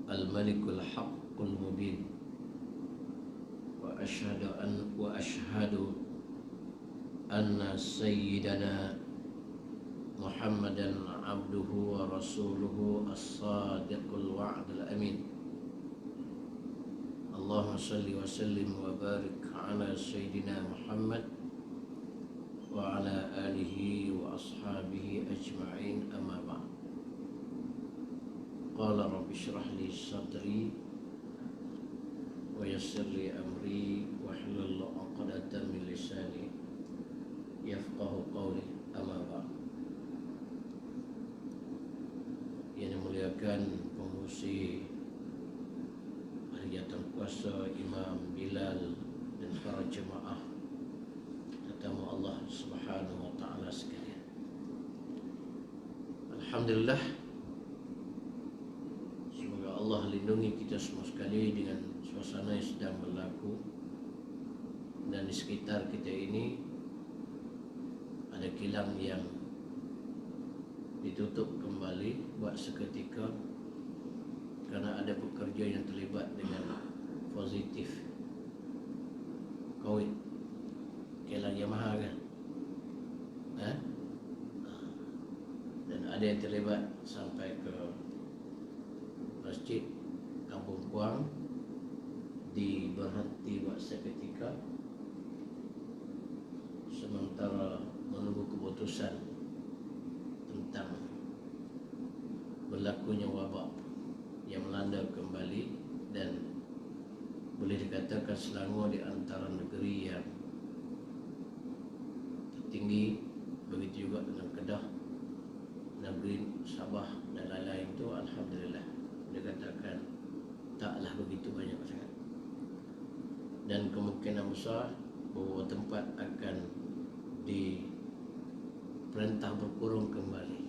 Al-Malikul Haqqul Mubin. وأشهد أن سيدنا محمدا عبده ورسوله الصادق الوعد الأمين. اللهم صل وسلم وبارك على سيدنا محمد وعلى آله وأصحابه أجمعين. أما بعد. قال رب اشرح لي صدري ويسر لي أمري واحلل عقدة من لساني يفقه قولي. أما بعد. Yang dimuliakan pengurusi hariatan puasa, Imam Bilal dan para jemaah tetamu Allah Subhanahu wa taala sekalian. Alhamdulillah, semoga Allah lindungi kita semua sekali dengan suasana yang sedang berlaku, dan di sekitar kita ini ada kilang yang ditutup kembali buat seketika karena ada pekerja yang terlibat dengan positif COVID. Kilang Yamaha kan, dan ada yang terlibat sampai ke masjid Kampung Kuang, diberhenti buat seketika sementara menunggu keputusan tentang berlakunya wabak yang melanda kembali, dan boleh dikatakan Selangor di antara negeri yang tertinggi. Begitu juga dengan Kedah, negeri Sabah dan lain-lain itu alhamdulillah dikatakan taklah begitu banyak sangat, dan kemungkinan besar beberapa tempat akan diperintah berkurung kembali,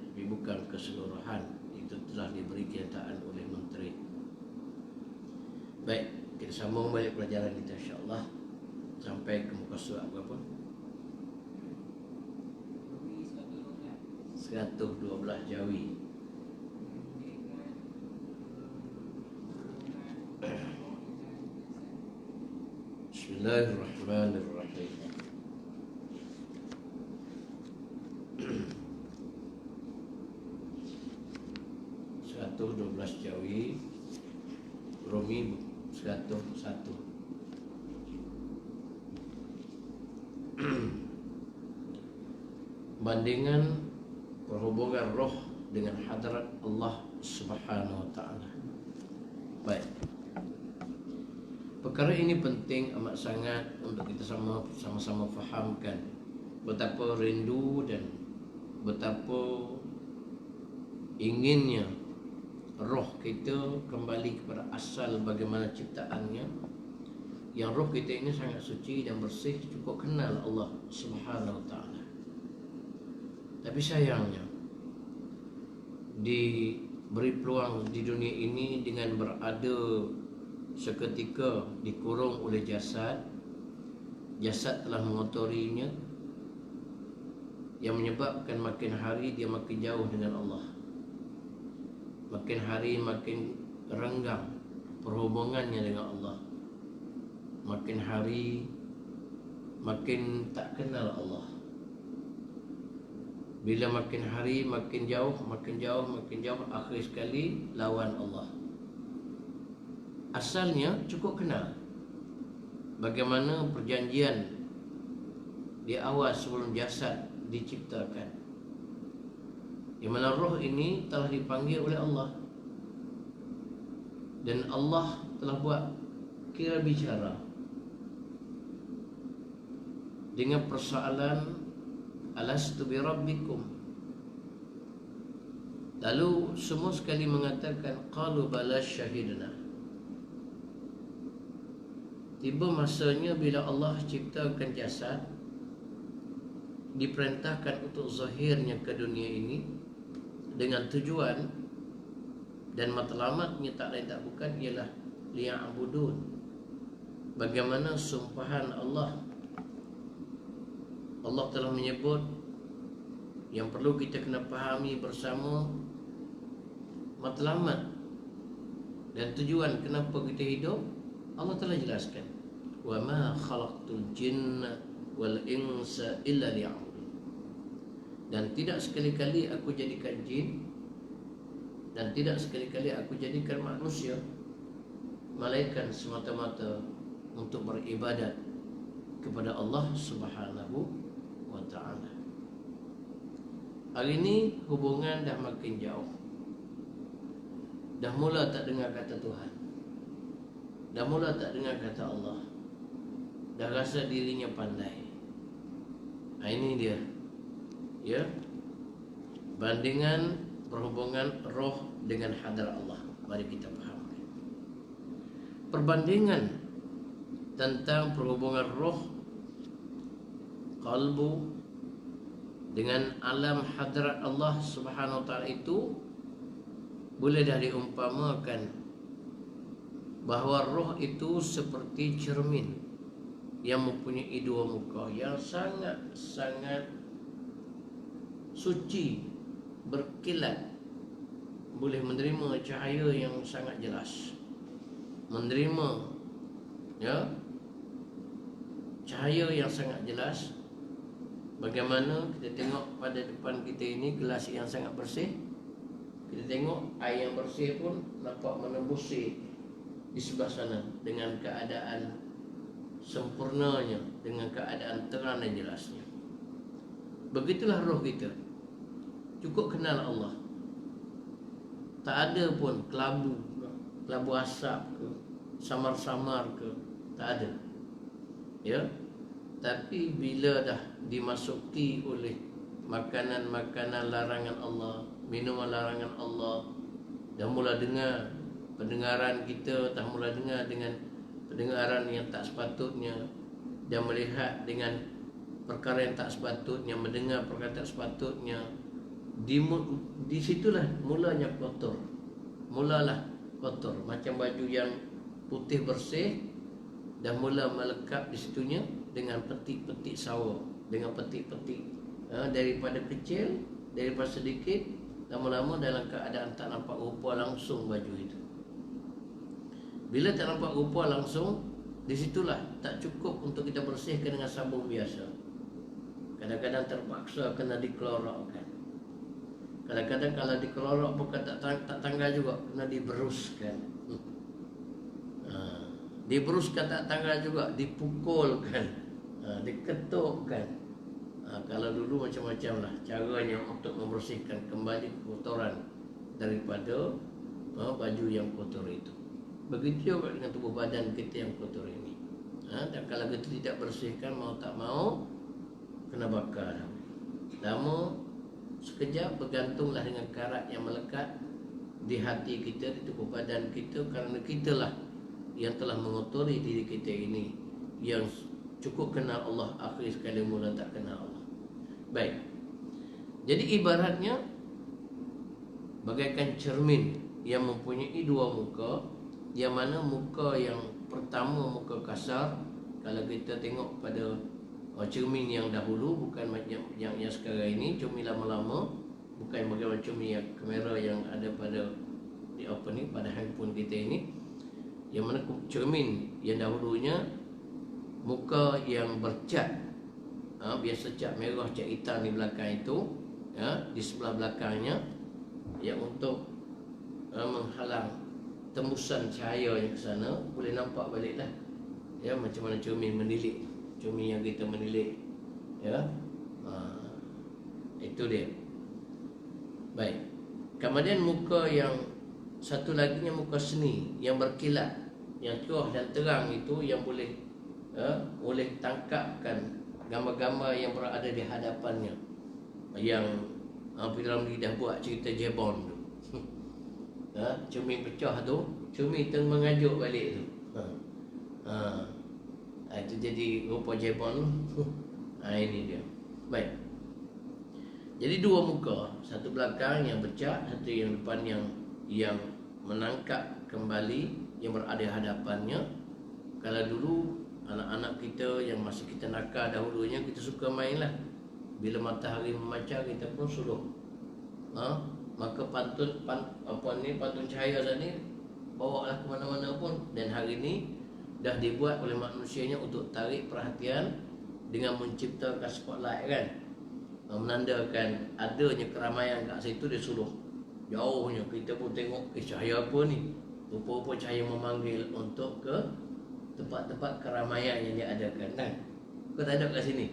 tapi bukan keseluruhan. Itu telah diberi kenyataan oleh Menteri. Baik, kita sambung balik pelajaran kita insya-Allah sampai ke muka surat berapa? 112 Jawi. Bismillahirrahmanirrahim. Satu 12 Jawi, Rumi 101. Bandingan perhubungan roh dengan hadrat Allah Subhanahu wa taala. Baik. Perkara ini penting amat sangat untuk kita sama-sama fahamkan betapa rindu dan betapa inginnya roh kita kembali kepada asal bagaimana ciptaannya. Yang roh kita ini sangat suci dan bersih, cukup kenal Allah Subhanahu wa taala. Tapi sayangnya diberi peluang di dunia ini dengan berada seketika dikurung oleh jasad. Jasad telah mengotorinya, yang menyebabkan makin hari dia makin jauh dengan Allah. Makin hari makin renggang perhubungannya dengan Allah. Makin hari makin tak kenal Allah. Bila makin hari makin jauh, akhir sekali lawan Allah. Asalnya cukup kenal bagaimana perjanjian di awal sebelum jasad diciptakan, di mana roh ini telah dipanggil oleh Allah, dan Allah telah buat kira bicara dengan persoalan alastu bi rabbikum. Lalu semua sekali mengatakan qalu bala syahidna. Tiba masanya bila Allah ciptakan jasad, diperintahkan untuk zahirnya ke dunia ini dengan tujuan dan matlamatnya tak lain tak bukan ialah liya'budun. Bagaimana sumpahan Allah telah menyebut yang perlu kita kena fahami bersama matlamat Dan tujuan kenapa kita hidup Allah telah jelaskan. Wa ma khalaqtul jinna wal insa illa liya'budun. Dan tidak sekali-kali aku jadikan jin, dan tidak sekali-kali aku jadikan manusia, malaikat semata-mata untuk beribadat kepada Allah Subhanahu wa ta'ala. Hari ini hubungan dah makin jauh. Dah mula tak dengar kata Tuhan, dah mula tak dengar kata Allah, dah rasa dirinya pandai. Ini dia, ya, bandingan perhubungan roh dengan hadrat Allah. Mari kita fahamkan perbandingan tentang perhubungan roh kalbu dengan alam hadrat Allah Subhanahu wa ta'ala itu boleh dah diumpamakan bahawa roh itu seperti cermin yang mempunyai dua muka yang sangat-sangat suci, berkilat, boleh menerima cahaya yang sangat jelas, menerima, ya, cahaya yang sangat jelas. Bagaimana kita tengok pada depan kita ini gelas yang sangat bersih, kita tengok air yang bersih pun nampak menembus di sebelah sana dengan keadaan sempurnanya, dengan keadaan terang dan jelasnya. Begitulah roh kita. Cukup kenal Allah, tak ada pun kelabu asap ke, samar-samar ke, tak ada, ya. Tapi bila dah dimasuki oleh makanan-makanan larangan Allah, minuman larangan Allah, dah mula dengar pendengaran kita, dah mula dengar dengan pendengaran yang tak sepatutnya, dah melihat dengan perkara yang tak sepatutnya, mendengar perkara tak sepatutnya, di situlah mulanya kotor. Mulalah kotor. Macam baju yang putih bersih dah mula melekat di situnya dengan petik-petik sawa, dengan petik-petik, daripada kecil, daripada sedikit, lama-lama dalam keadaan tak nampak rupa langsung baju itu. Bila tak nampak rupa langsung, di situlah tak cukup untuk kita bersihkan dengan sabun biasa. Kadang-kadang terpaksa kena dikelorokkan. Kadang-kadang kalau dikelorok bukan tak tanggal juga, kena diberuskan. Diberuskan tak tanggal juga, dipukulkan, diketukkan. Kalau dulu macam-macam lah caranya untuk membersihkan kembali kotoran daripada baju yang kotor itu. Begitu juga dengan tubuh badan kita yang kotor ini. Dan kalau kita tidak bersihkan, mau tak mau kena bakar. Lama sekejap bergantunglah dengan karat yang melekat di hati kita, di tubuh badan kita, kerana kitalah yang telah mengotori diri kita ini, yang cukup kenal Allah, akhir sekali mula tak kenal Allah. Baik. Jadi ibaratnya bagaikan cermin yang mempunyai dua muka, yang mana muka yang pertama muka kasar. Kalau kita tengok pada cermin yang dahulu, bukan macam yang sekarang ini, cermin lama-lama, bukan bagaimana cermin yang kamera yang ada pada pada handphone kita ini. Yang mana cermin yang dahulunya muka yang bercat, biasa cat merah, cat hitam di belakang itu, di sebelah belakangnya, yang untuk menghalang tembusan cahaya yang ke sana, boleh nampak baliklah, ya, macam mana cermin menilik, cermin yang kita menilik, ya. Itu dia. Baik. Kemudian muka yang satu laginya muka seni yang berkilat, yang cerah dan terang itu, yang boleh tangkapkan gambar-gambar yang berada di hadapannya, yang P.Ramlee lidah buat cerita Jebon tu. Cermin pecah tu, cermin teng mengajuk balik tu. Itu jadi rupa Jebon. Ini dia. Baik. Jadi dua muka, satu belakang yang bercat, satu yang depan yang menangkap kembali yang berada di hadapannya. Kalau dulu anak-anak kita yang masih kita nakal dahulunya, kita suka mainlah. Bila matahari memancar, kita pun suruh maka pantun cahaya tadi bawa lah ke mana-mana pun. Dan hari ini dah dibuat oleh manusianya untuk tarik perhatian dengan menciptakan spotlight kan, menandakan adanya keramaian kat situ. Dia suruh jauhnya kita pun tengok cahaya apa ni, rupa-rupa cahaya memanggil untuk ke tempat-tempat keramaian yang dia adakan kan. Kau tak ada kat sini?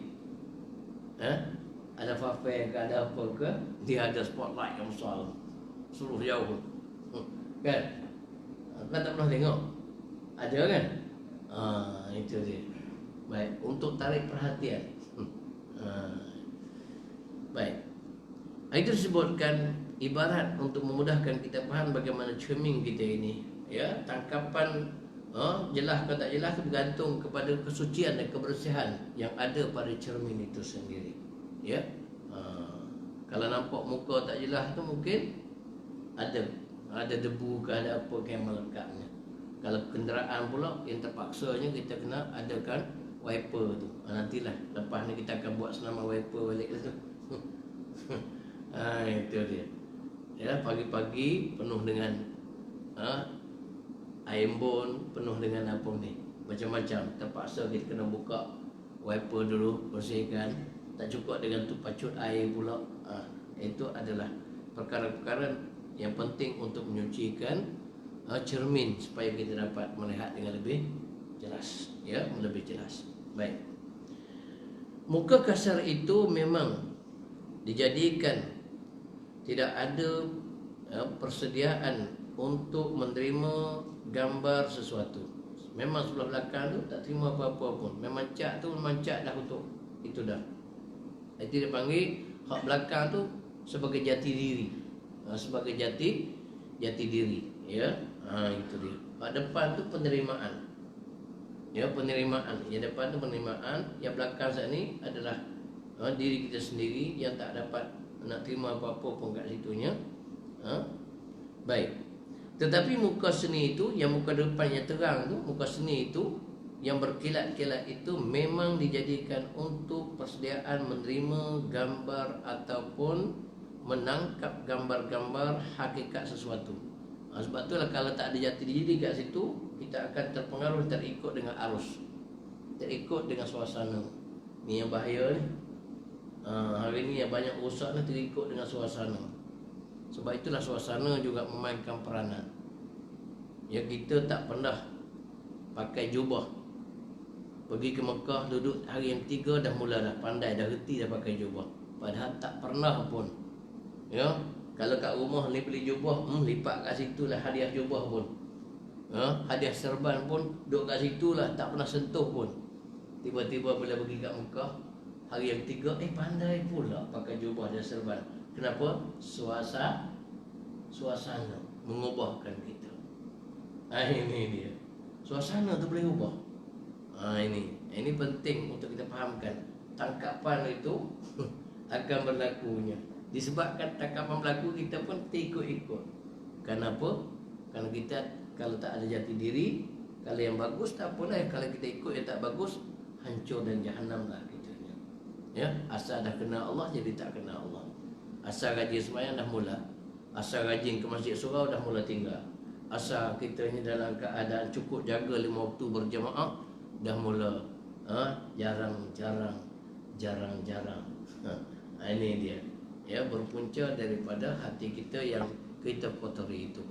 Ada fair ke, ada apa ke, dia ada spotlight yang besar, suruh jauh kan. Kau tak pernah tengok? Ada kan? Itu dia. Baik, untuk tarik perhatian. Baik, itu disebutkan ibarat untuk memudahkan kita faham bagaimana cermin kita ini. Ya, tangkapan jelas atau tak jelas bergantung kepada kesucian dan kebersihan yang ada pada cermin itu sendiri. Ya, kalau nampak muka tak jelas tu mungkin ada debu ke, ada apa ke yang melekatnya. Kalau kenderaan pula yang terpaksanya kita kena adakan wiper tu. Nantilah lepas ni kita akan buat senaman wiper balik tu. Itu dia. Ya, pagi-pagi penuh dengan air embun, penuh dengan apa ni, macam-macam. Terpaksa kita kena buka wiper dulu, bersihkan. Tak cukup dengan tu pacut air pula. Itu adalah perkara-perkara yang penting untuk menyucikan cermin supaya kita dapat melihat dengan lebih jelas, ya, lebih jelas. Baik. Muka kasar itu memang dijadikan tidak ada persediaan untuk menerima gambar sesuatu. Memang sebelah belakang tu tak terima apa-apa pun. Memang cat tu memang cat dah untuk itu dah. Itu dia panggil hak belakang tu sebagai jati diri. Sebagai jati diri, ya. Itu dia. Hak depan tu penerimaan. Ya, penerimaan. Yang depan tu penerimaan, yang belakang saat ni adalah diri kita sendiri yang tak dapat nak terima apa-apa pun kat situnya. Baik. Tetapi muka seni itu, yang muka depan yang terang tu, muka seni itu yang berkilat-kilat itu memang dijadikan untuk persediaan menerima gambar ataupun menangkap gambar-gambar hakikat sesuatu. Sebab itulah kalau tak ada jati diri kat situ, kita akan terpengaruh, terikut dengan arus, terikut dengan suasana. Ni yang bahaya ni. Hari ni yang banyak rosak ni terikut dengan suasana. Sebab itulah suasana juga memainkan peranan. Ya, kita tak pernah pakai jubah. Pergi ke Mekah, duduk hari yang 3 dah mula dah pandai, dah reti dah pakai jubah. Padahal tak pernah pun. Ya, kalau kat rumah ni beli jubah, lipat kat situ lah hadiah jubah pun. Hadiah serban pun duduk kat situ lah, tak pernah sentuh pun. Tiba-tiba bila pergi kat Mekah, hari yang 3, pandai pula pakai jubah dan serban. Kenapa? Suasana mengubahkan kita. Ini dia. Suasana tu boleh ubah. Ini penting untuk kita fahamkan. Tangkapan itu akan berlakunya. Disebabkan tangkapan berlaku, kita pun ikut-ikut. Kenapa? Kerana kita kalau tak ada jati diri, kalau yang bagus tak apalah. Kalau kita ikut yang tak bagus, hancur dan jahanam lah kita. Ya, asal dah kenal Allah jadi tak kenal Allah. Asal rajin sembahyang dah mula, asal rajin ke masjid surau dah mula tinggal. Asal kita ni dalam keadaan cukup jaga 5 waktu berjemaah dah mula jarang-jarang. Ini dia. Ya, berpunca daripada hati kita yang kita kotori itu,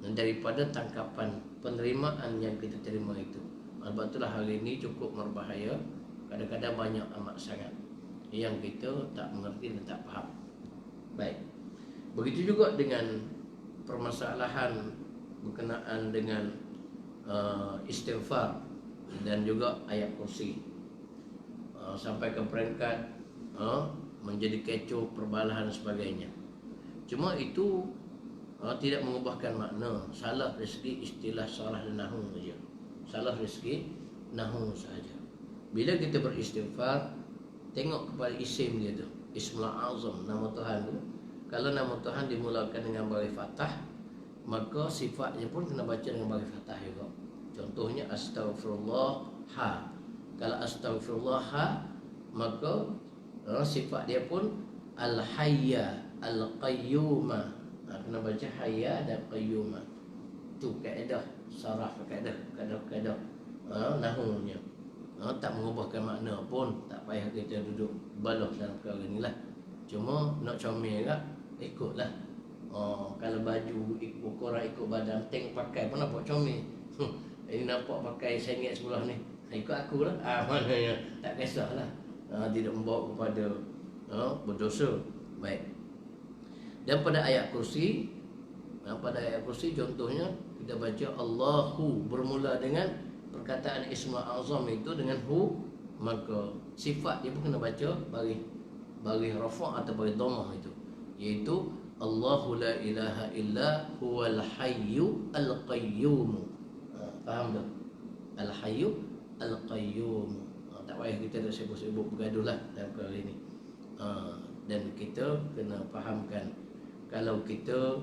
dan daripada tangkapan penerimaan yang kita terima itu. Sebab itulah hari ini cukup berbahaya. Kadang-kadang banyak amat sangat yang kita tak mengerti dan tak faham. Baik. Begitu juga dengan permasalahan berkenaan dengan istighfar dan juga ayat kursi. Sampai ke peringkat menjadi kecoh, perbalahan dan sebagainya. Cuma itu tidak mengubahkan makna. Salah dari segi istilah salah dan nahu saja. Salah dari segi nahu saja. Bila kita beristighfar, tengok kepada isim dia tu, Ismul Azam, nama Tuhan tu. Kalau nama Tuhan dimulakan dengan baris fathah, maka sifatnya pun kena baca dengan baris fathah juga. Contohnya astaghfirullah ha. Kalau astaghfirullah ha, maka sifat dia pun al-hayya al-qayyuma. Kena baca hayya dan qayyuma. Itu kaedah saraf, kaedah nahwunya. Tak mengubahkan makna pun, tak payah kita duduk baloh dalam perkara ni lah. Cuma nak comel kan, ikutlah. Kalau baju ukuran ikut badan, tank pakai pun nampak comel. Ini nampak pakai sengit sebelah ni, ikut aku lah. Maknanya tak kisahlah. Tidak membawa kepada berdosa. Baik. Dan pada ayat kursi, contohnya kita baca Allahu bermula dengan perkataan Ismul Azam itu dengan hu, maka sifat dia pun kena baca bagi rafa' atau bagi dhammah itu, iaitu Allahu la ilaha illa huwal hayyu al-qayyum. Faham tak? Al-hayyu al-qayyum. Tak payah kita dah sibuk-sibuk bergaduh lah dalam perkara ini. Dan kita kena fahamkan, kalau kita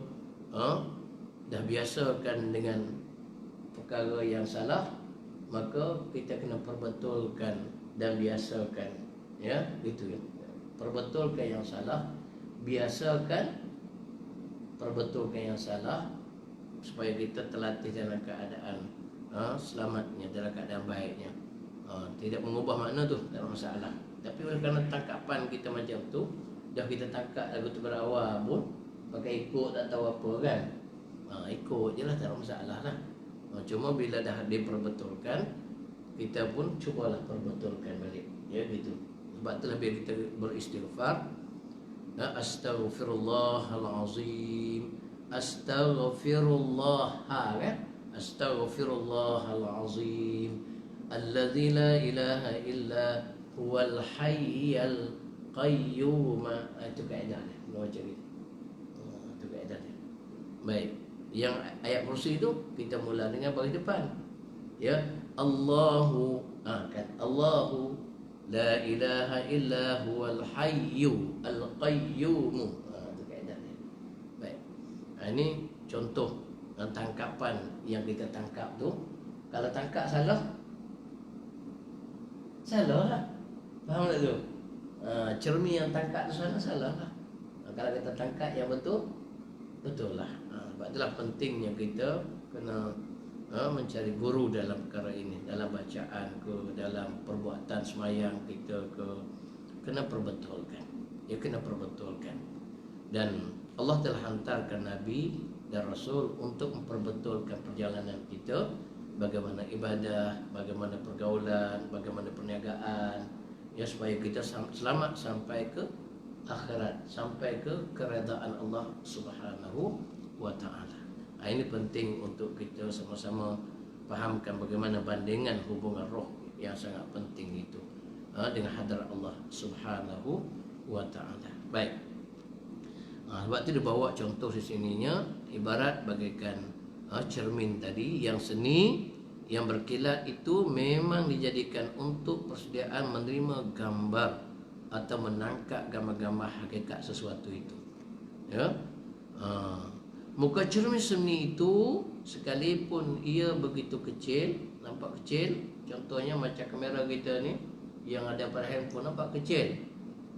dah biasakan dengan perkara yang salah, maka kita kena perbetulkan dan biasakan, ya, gitu ya. Perbetulkan yang salah, biasakan perbetulkan yang salah, supaya kita terlatih dalam keadaan selamatnya, dalam keadaan baiknya. Tidak mengubah makna tu, tak ada masalah. Tapi oleh kerana tangkapan kita macam tu, dah kita tangkap lagu tu berawal pun pakai ikut, tak tahu apa kan. Ikut je lah, tak ada masalah lah. Cuma bila dah diperbetulkan, kita pun cubalah perbetulkan balik, ya gitu. Sebab itulah biar kita beristighfar. Astaghfirullahalazim, astaghfirullah, kan? Astaghfirullahalazim alladzi la ilaha illa huwal hayyul qayyum. Itu kaedah dia, baca gitu. Itu kaedah dia. Baik. Yang ayat kursi itu kita mula dengan baris depan, ya. Allahu, kan, Allahu la ilaha illa huwal hayyu al qayyum. Itu kaedah dia. Baik. Ini contoh tangkapan yang kita tangkap tu. Kalau tangkap salah, salah lah. Faham tak tu? Cermin yang tangkap tu salah lah. Kalau kita tangkap yang betul, betul lah. Sebab itulah pentingnya kita kena mencari guru dalam perkara ini, dalam bacaan ke, dalam perbuatan semayang kita ke, kena perbetulkan. Ya, kena perbetulkan. Dan Allah telah hantarkan Nabi dan Rasul untuk memperbetulkan perjalanan kita, bagaimana ibadah, bagaimana pergaulan, bagaimana perniagaan, ya, supaya kita selamat sampai ke akhirat, sampai ke keredaan Allah Subhanahu wa ta'ala. Ini penting untuk kita sama-sama fahamkan bagaimana bandingan hubungan roh yang sangat penting itu dengan hadrat Allah Subhanahu wa ta'ala. Baik. Sebab itu dibawa contoh di sininya ibarat bagaikan cermin tadi yang seni, yang berkilat itu memang dijadikan untuk persediaan menerima gambar atau menangkap gambar-gambar hakikat sesuatu itu, ya. Muka cermin seni itu sekalipun ia begitu kecil, nampak kecil, contohnya macam kamera kita ni yang ada pada handphone, nampak kecil,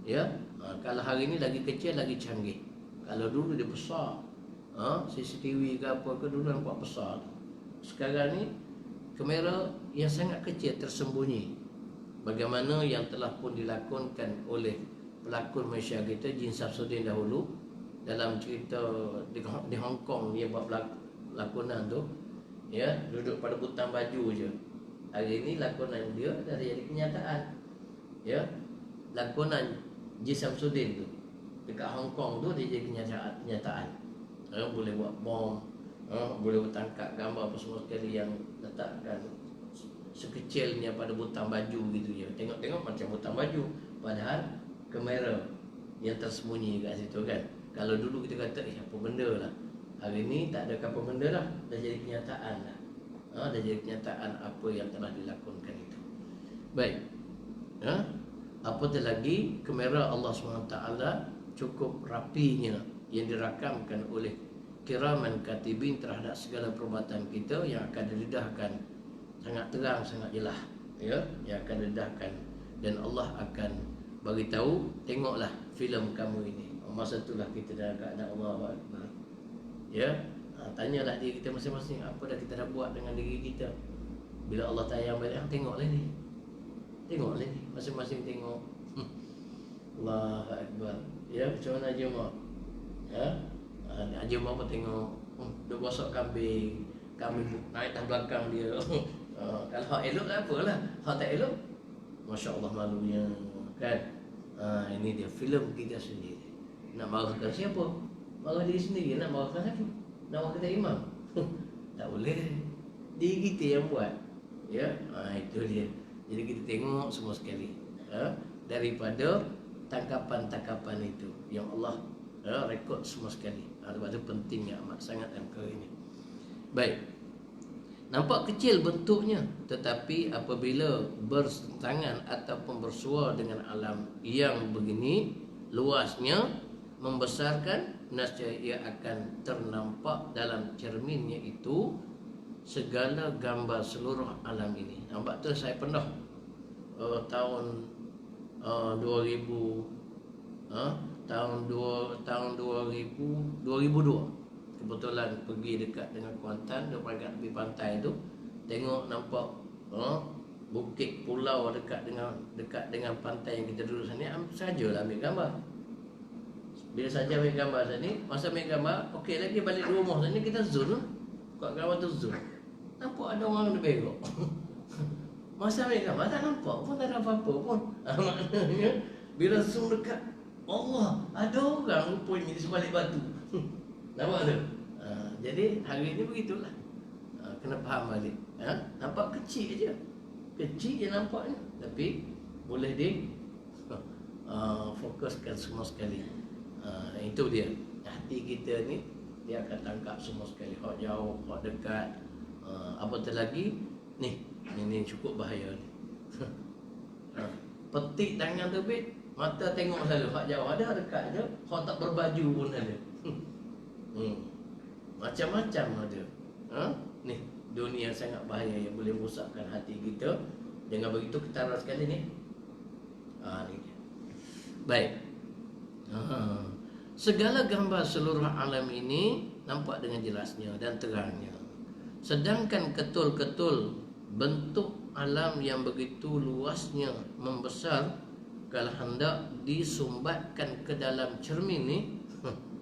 ya. Kalau hari ni lagi kecil, lagi canggih. Kalau dulu dia besar, CCTV ke apa ke dulu nampak besar. Sekarang ni kamera yang sangat kecil, tersembunyi. Bagaimana yang telah pun dilakonkan oleh pelakon Malaysia kita, Jin Samsudin dahulu, dalam cerita di Hong Kong dia buat lakonan tu, ya, duduk pada butang baju je. Hari ni lakonan dia dah jadi kenyataan, ya. Lakonan Jin Samsudin tu dekat Hong Kong tu dia jadi kenyataan. Boleh buat bom, boleh bertangkap gambar apa semua sekali yang letakkan sekecilnya pada butang baju gitu je. Tengok-tengok macam butang baju, padahal kamera yang tersembunyi kat situ kan. Kalau dulu kita kata apa benda lah, hari ni tak ada apa benda lah, dah jadi kenyataan lah. Dah jadi kenyataan apa yang telah dilakonkan itu. Baik. Apatah lagi kamera Allah SWT cukup rapinya yang dirakamkan oleh kiraman katibin terhadap segala perbuatan kita yang akan didedahkan sangat terang, sangat jelas, ya, yang akan didedahkan. Dan Allah akan bagi tahu, tengoklah filem kamu ini. Masa itulah kita dalam keadaan Allah Akbar, ya. Tanyalah diri kita masing-masing, apa dah kita dah buat dengan diri kita. Bila Allah tayang balik, tengoklah ni. Tengoklah ni, masing-masing tengok. Allahu Akbar. Ya, macam mana Haji Umar? Ya, Haji Umar pun tengok. Dia gosok kambing naik atas belakang dia. Kalau hak elok tak apalah, hak tak elok, Masya Allah malunya. Kan? Ini dia filem kita sendiri. Nak marahkan siapa? Marah diri sendiri. Nak marahkan siapa? Nak marahkan imam? Tak boleh. Diri kita yang buat. Ya, itu dia. Jadi kita tengok semua sekali. Daripada tangkapan-tangkapan itu yang Allah rekod semua sekali. Sebab itu pentingnya amat sangat dalam perkara ini. Baik. Nampak kecil bentuknya, tetapi apabila bertentangan ataupun bersua dengan alam yang begini luasnya, membesarkan, nescaya ia akan ternampak dalam cerminnya itu segala gambar seluruh alam ini. Nampak tu saya pernah tahun 2002 kebetulan pergi dekat dengan Kuantan, dekat tepi pantai tu, tengok nampak bukit pulau dekat dengan pantai yang kita duduk sana. Sajalah ambil gambar. Bila saja ambil gambar sini, masa ambil gambar, okey lagi balik rumah sini kita zoom lah. Kat gambar tu zoom. Nampak ada orang dia belok. Masa ambil gambar tak nampak pun, tak ada apa-apa pun. Maknanya bila zoom dekat, Allah, ada orang rupanya di sebalik batu. Nampak tu? Jadi hari ini begitulah. Kena faham balik. Nampak kecil je. Kecil je nampaknya. Tapi boleh fokuskan semua sekali. Itu dia. Hati kita ni, dia akan tangkap semua sekali. Hak jauh, hak dekat. Apatah lagi, ni cukup bahaya ni. Petik tangan terbit, mata tengok selalu. Hak jauh ada, dekat ada. Hak tak berbaju pun ada. Macam-macam ada. Ni dunia sangat bahaya yang boleh merosakkan hati kita. Dengan begitu kita harus sekali ni. Ni dia. Baik. Segala gambar seluruh alam ini nampak dengan jelasnya dan terangnya. Sedangkan ketul-ketul bentuk alam yang begitu luasnya membesar, kalau hendak disumbatkan ke dalam cermin ni,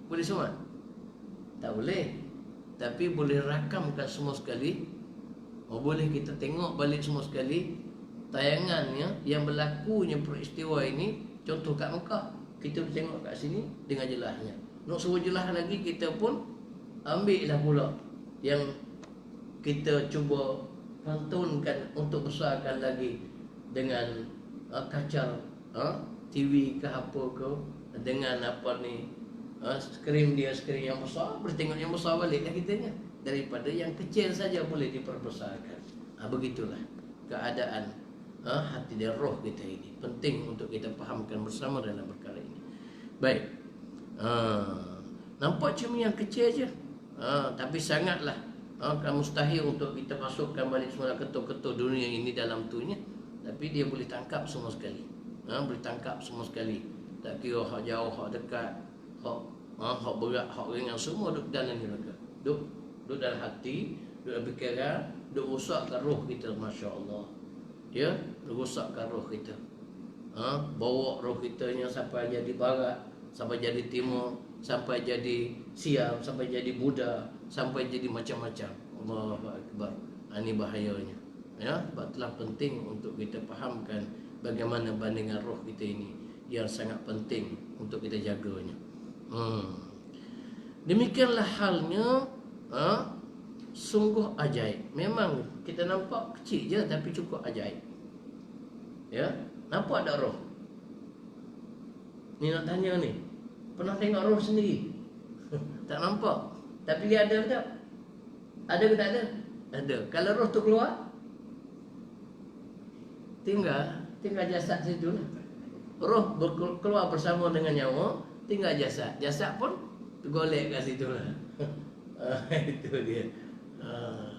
boleh sumbat? Tak boleh. Tapi boleh rakamkan semua sekali. Boleh kita tengok balik semua sekali tayangannya yang berlakunya peristiwa ini. Contoh kat Mekah, kita tengok kat sini dengan jelasnya. Nak suruh jelas lagi, kita pun ambil lah pula yang kita cuba pantunkan untuk besarkan lagi dengan kacar TV ke apa ke, dengan apa ni, skrin yang besar, boleh tengok yang besar balik lah kitanya. Daripada yang kecil saja boleh diperbesarkan. Begitulah keadaan hati dan roh kita ini. Penting untuk kita fahamkan bersama dalam perkara ini. Baik. Nampak cuma yang kecil je, tapi sangatlah mustahil untuk kita masukkan balik semua ketul-ketul dunia ini dalam tunya. Tapi dia boleh tangkap semua sekali. Boleh tangkap semua sekali. Tak kira hak jauh, hak dekat, hak berat, hak ringan, semua duduk dalam neraka. Duduk dalam hati, duduk dalam fikiran, duduk rusakkan roh kita. Masya Allah. Ya, rusakkan roh kita. Bawa roh kita yang sampai jadi barat, sampai jadi timur, sampai jadi Siam, sampai jadi Buddha, sampai jadi macam-macam. Allahu Akbar. Ini bahayanya. Ya, sebab itulah penting untuk kita fahamkan bagaimana bandingan roh kita ini, yang sangat penting untuk kita jaganya. Demikianlah halnya, sungguh ajaib. Memang kita nampak kecil je, tapi cukup ajaib. Ya, nampak tak roh? Ni nak tanya ni, pernah tengok roh sendiri? Tak nampak. Tapi dia ada tak? Ada ke tak ada? Ada. Kalau roh tu keluar, tinggal jasad situ lah. Roh keluar bersama dengan nyawa, tinggal jasad. Jasad pun tergolek kat situ lah. Itu dia.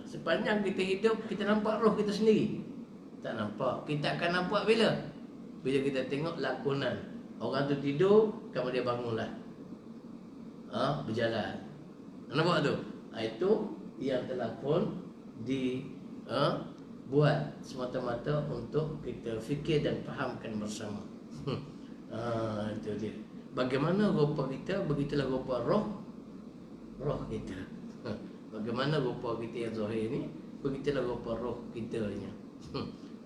Sepanjang kita hidup, kita nampak roh kita sendiri? Tak nampak. Kita akan nampak bila? Bila kita tengok lakonan. Orang tu tidur, kemudian dia bangunlah, berjalan. Nampak tu? Itu yang telah pun buat semata-mata untuk kita fikir dan fahamkan bersama. Itu dia. Bagaimana rupa kita, begitulah rupa roh kita. Bagaimana rupa kita yang zahir ni, begitulah rupa roh kita nya.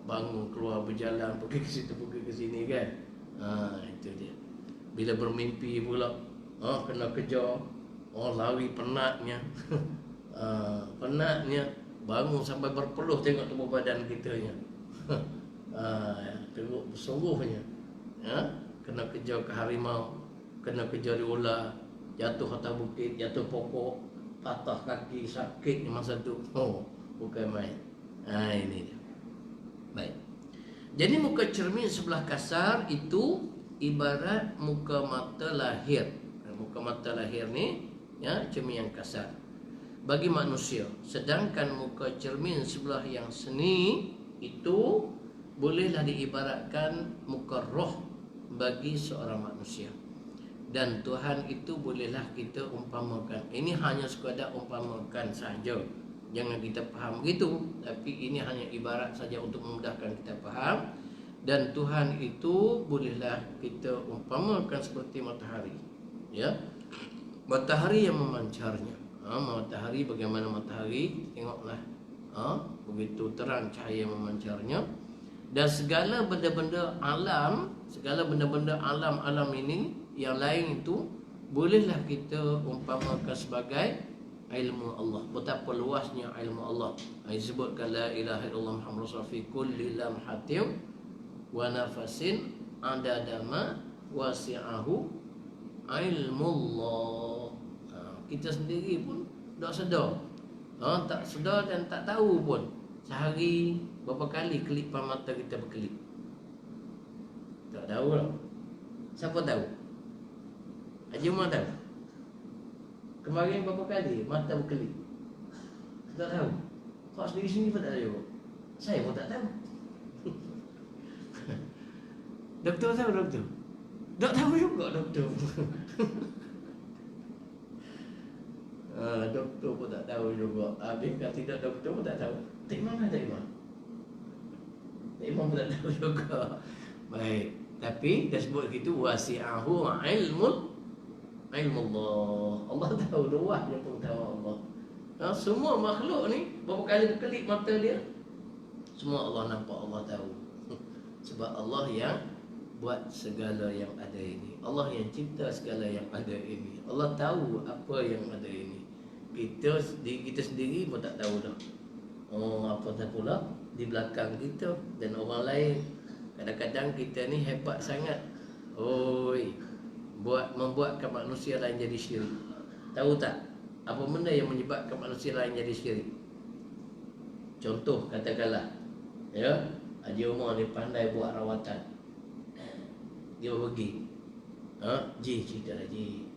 Bangun, keluar, berjalan, pergi ke situ, pergi ke sini kan. Itu dia. Bila bermimpi pula, kena kejar, lari penatnya. Penatnya bangun sampai berpeluh tengok tubuh badan kita nya. Teruk sungguhnya. Kena kejar ke harimau, kena kejar di ular, jatuh atas bukit, jatuh pokok, patah kaki, sakit masa tu. Bukan main. Ini dia. Baik. Jadi muka cermin sebelah kasar itu ibarat muka mata lahir. Muka mata lahir ni cermin yang kasar bagi manusia. Sedangkan muka cermin sebelah yang seni itu bolehlah diibaratkan muka roh bagi seorang manusia. Dan Tuhan itu bolehlah kita umpamakan. Ini hanya sekadar umpamakan saja. Jangan kita faham begitu. Tapi ini hanya ibarat saja untuk memudahkan kita faham. Dan Tuhan itu bolehlah kita umpamakan seperti matahari. Ya, matahari yang memancarnya. Matahari, bagaimana matahari? Tengoklah. Begitu terang cahaya memancarnya. Dan segala benda-benda alam, segala benda-benda alam ini yang lain itu bolehlah kita umpamakan sebagai ilmu Allah. Betapa luasnya ilmu Allah. Disebutkan la ilaha illallah Muhammad Rasul fi kulli lamhatin wa nafasin adadama wasi'ahu ilmullah. Kita sendiri pun tak sedar. Tak sedar dan tak tahu pun sehari berapa kali kelipan mata kita berkelip. Tak tahu lah. Siapa tahu? Haji Umar tahu. Kemarin berapa kali mata berkelip? Tak tahu. Kau sendiri sini pun tak tahu. Saya pun tak tahu. Doktor tahu doktor? Tak tahu juga doktor. Doktor pun tak tahu juga. Habis kalau tidak doktor pun tak tahu. Tak Imam kan tak Imam? Tak Imam pun tak tahu juga. Baik. Tapi dia sebut gitu, wasi'ahu ilmullah. Allah tahu, luasnya pengetahuan Allah. Semua makhluk ni berapa kali berkelip mata dia, semua Allah nampak, Allah tahu. Sebab Allah yang buat segala yang ada ini. Allah yang cipta segala yang ada ini. Allah tahu apa yang ada ini. Kita sendiri pun tak tahu dah. Apatah pula di belakang kita dan orang lain. Kadang-kadang kita ni hebat sangat. Membuatkan manusia lain jadi syirik. Tahu tak apa benda yang menyebabkan manusia lain jadi syirik? Contoh katakanlah, Haji Umar ni pandai buat rawatan. Dia pergi, Ji cerita lah Ji.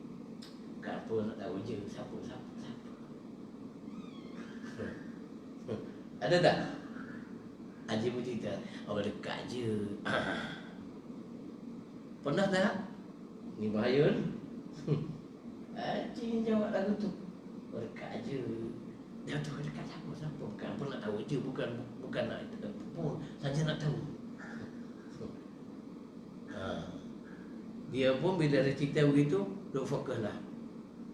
Kenapa nak tahu je siapa. Ada tak? Haji pun cerita, dekat je. Pernah tak? Ni bahaya ni. Haji jawab lagu tu, dekat je. Dia tu dekat siapa. Kenapa nak tahu je, bukan nak pun saja nak tahu. Dia pun bila dia cerita begitu, duk fokus lah.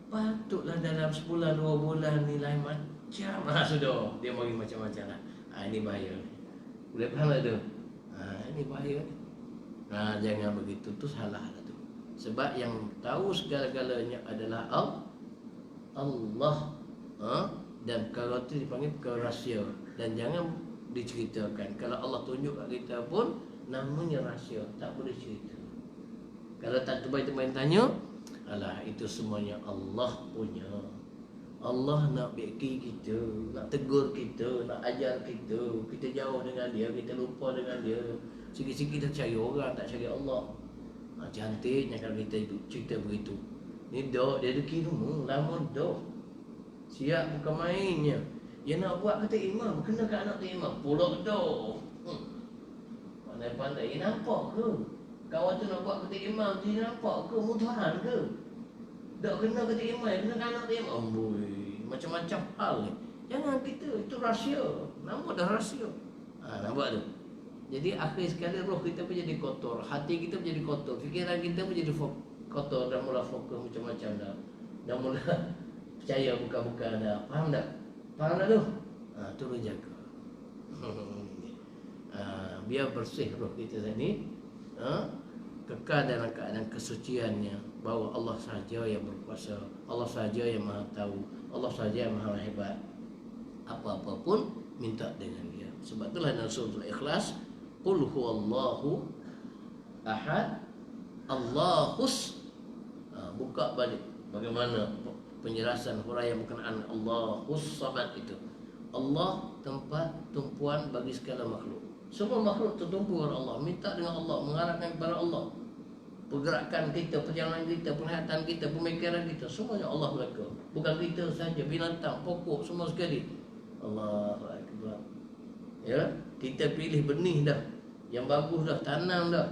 Patutlah dalam sebulan 2 bulan ni lain macam sudah. Dia bagi macam-macam lah. Ini bahaya ni. Boleh faham tak tu? Ini bahaya ni. Jangan begitu, tu salah lah tu. Sebab yang tahu segala-galanya adalah Allah. Dan kalau tu dipanggil rahsia. Dan jangan diceritakan. Kalau Allah tunjuk kat kita pun, namanya rahsia, tak boleh cerita. Kalau tak terbaik-terbaik tanya, alah itu semuanya Allah punya. Allah nak beki kita, nak tegur kita, nak ajar kita. Kita jauh dengan dia, kita lupa dengan dia. Sikit-sikit kita cari orang, tak cari Allah. Cantiknya kalau kita cerita begitu. Ni dok, dia rezeki dulu, lama dok. Siap bukan mainnya. Dia nak buat kata imam, kena kat anak tu imam. Pulak dok. Pandai-pandai, nampak ke? Kawan tu nak buat kata imam, dia nampak ke? Mudahan ke? Tak kena kata imam, kena kat anak tu imam. Amboi, macam-macam hal ni. Jangan kita, itu rahsia. Nama dah rahsia. Nampak tu. Jadi akhir sekali roh kita pun jadi kotor, hati kita pun jadi kotor, fikiran kita pun jadi kotor, dah mula fokus macam-macam dah. Dah mula percaya bukan-bukan dah. Faham tak? Faham tak tu? Turun jaga. Biar bersih roh kita tadi. Kekal dalam keadaan kesuciannya, bahawa Allah sahaja yang berkuasa, Allah sahaja yang maha tahu, Allah sahaja yang maha hebat. Apa-apa pun minta dengan dia. Sebab itulah dalam surah Al-Ikhlas, qul huwallahu ahad Allahus. Buka balik bagaimana penjelasan huraian berkenaan Allahus samad itu. Allah tempat tumpuan bagi segala makhluk. Semua makhluk tertumpu kepada Allah, minta dengan Allah, mengharapkan kepada Allah. Pergerakan kita, perjalanan kita, penglihatan kita, pemikiran kita, semuanya Allah mereka. Bukan kita saja, binatang, pokok, semua sekali. Allahu Akbar. Ya, kita pilih benih dah, yang bagus dah, tanam dah.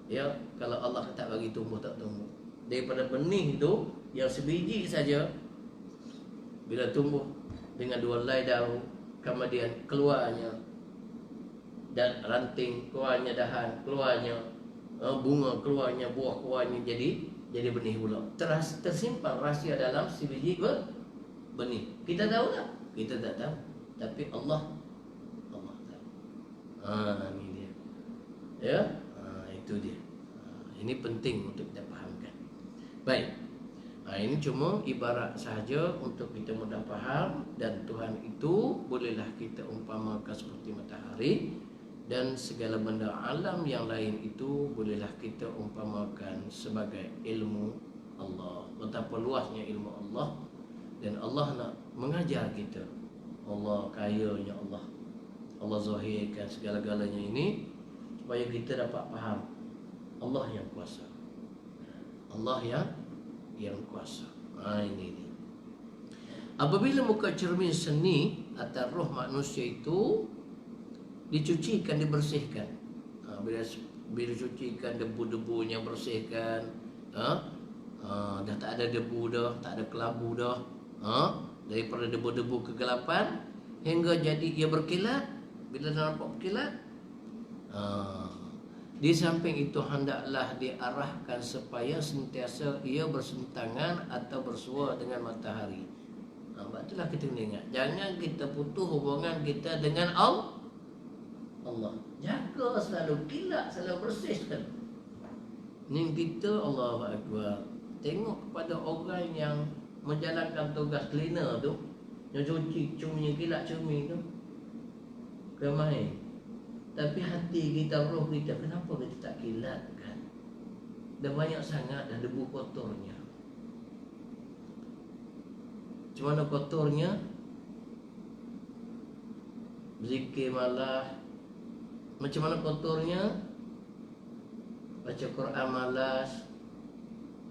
Ya, kalau Allah tak bagi tumbuh, tak tumbuh. Daripada benih itu yang sebiji saja, bila tumbuh dengan 2 helai daun, kemudian keluarnya dan ranting, keluarnya dahan, keluarnya bunga, keluarnya buah, keluarnya jadi benih pula. Tersimpan rahsia dalam sebiji benih. Kita tahu tak? Kita tak tahu. Tapi Allah tahu. Ini dia. Ya, itu dia. Ini penting untuk kita fahamkan. Baik. Ini cuma ibarat sahaja untuk kita mudah faham. Dan Tuhan itu bolehlah kita umpamakan seperti matahari, dan segala benda alam yang lain itu bolehlah kita umpamakan sebagai ilmu Allah. Betapa luasnya ilmu Allah. Dan Allah nak mengajar kita. Allah kayanya Allah. Allah zahirkan segala-galanya ini supaya kita dapat faham Allah yang kuasa. Allah yang kuasa. Ini dia. Apabila muka cermin seni atau roh manusia itu dicucikan, dibersihkan, bila dicucikan, debu-debunya bersihkan, dah tak ada debu dah, tak ada kelabu dah, daripada debu-debu kegelapan hingga jadi ia berkilat. Bila nampak berkilat, di samping itu hendaklah diarahkan supaya sentiasa ia bersentangan atau bersua dengan matahari. Sebab itulah kita ingat, jangan kita putus hubungan kita dengan Allah. Jaga selalu kilat, selalu bersihkan. Ni kita, Allahu Akbar, tengok kepada orang yang menjalankan tugas cleaner tu, yang cuci cumi, kilat cumi tu, kemai. Tapi hati kita, roh kita, kenapa kita tak kilatkan? Dah banyak sangat dah debu kotornya. Macam mana kotornya? Zikir malah. Macam mana kotornya? Baca Quran malas.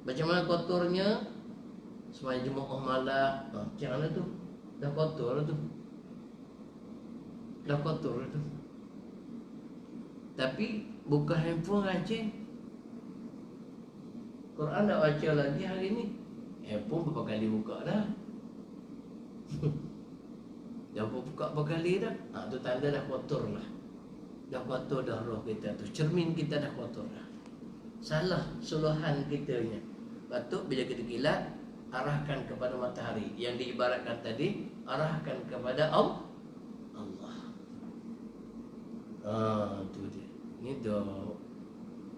Macam mana kotornya? Semua jemaah malah. Macam mana tu? Dah kotor tu. Dah kotor tu. Tapi buka handphone rajin. Quran dah baca lagi hari ni. Handphone berapa kali buka dah. Dah buka berapa kali dah. Tu tanda dah kotor lah. Dah kotor dah roh kita tu. Cermin kita dah kotor dah. Salah suluhan kitanya. Patut bila kita kilat, arahkan kepada matahari. Yang diibaratkan tadi, arahkan kepada Allah. Tu dia. Ini dah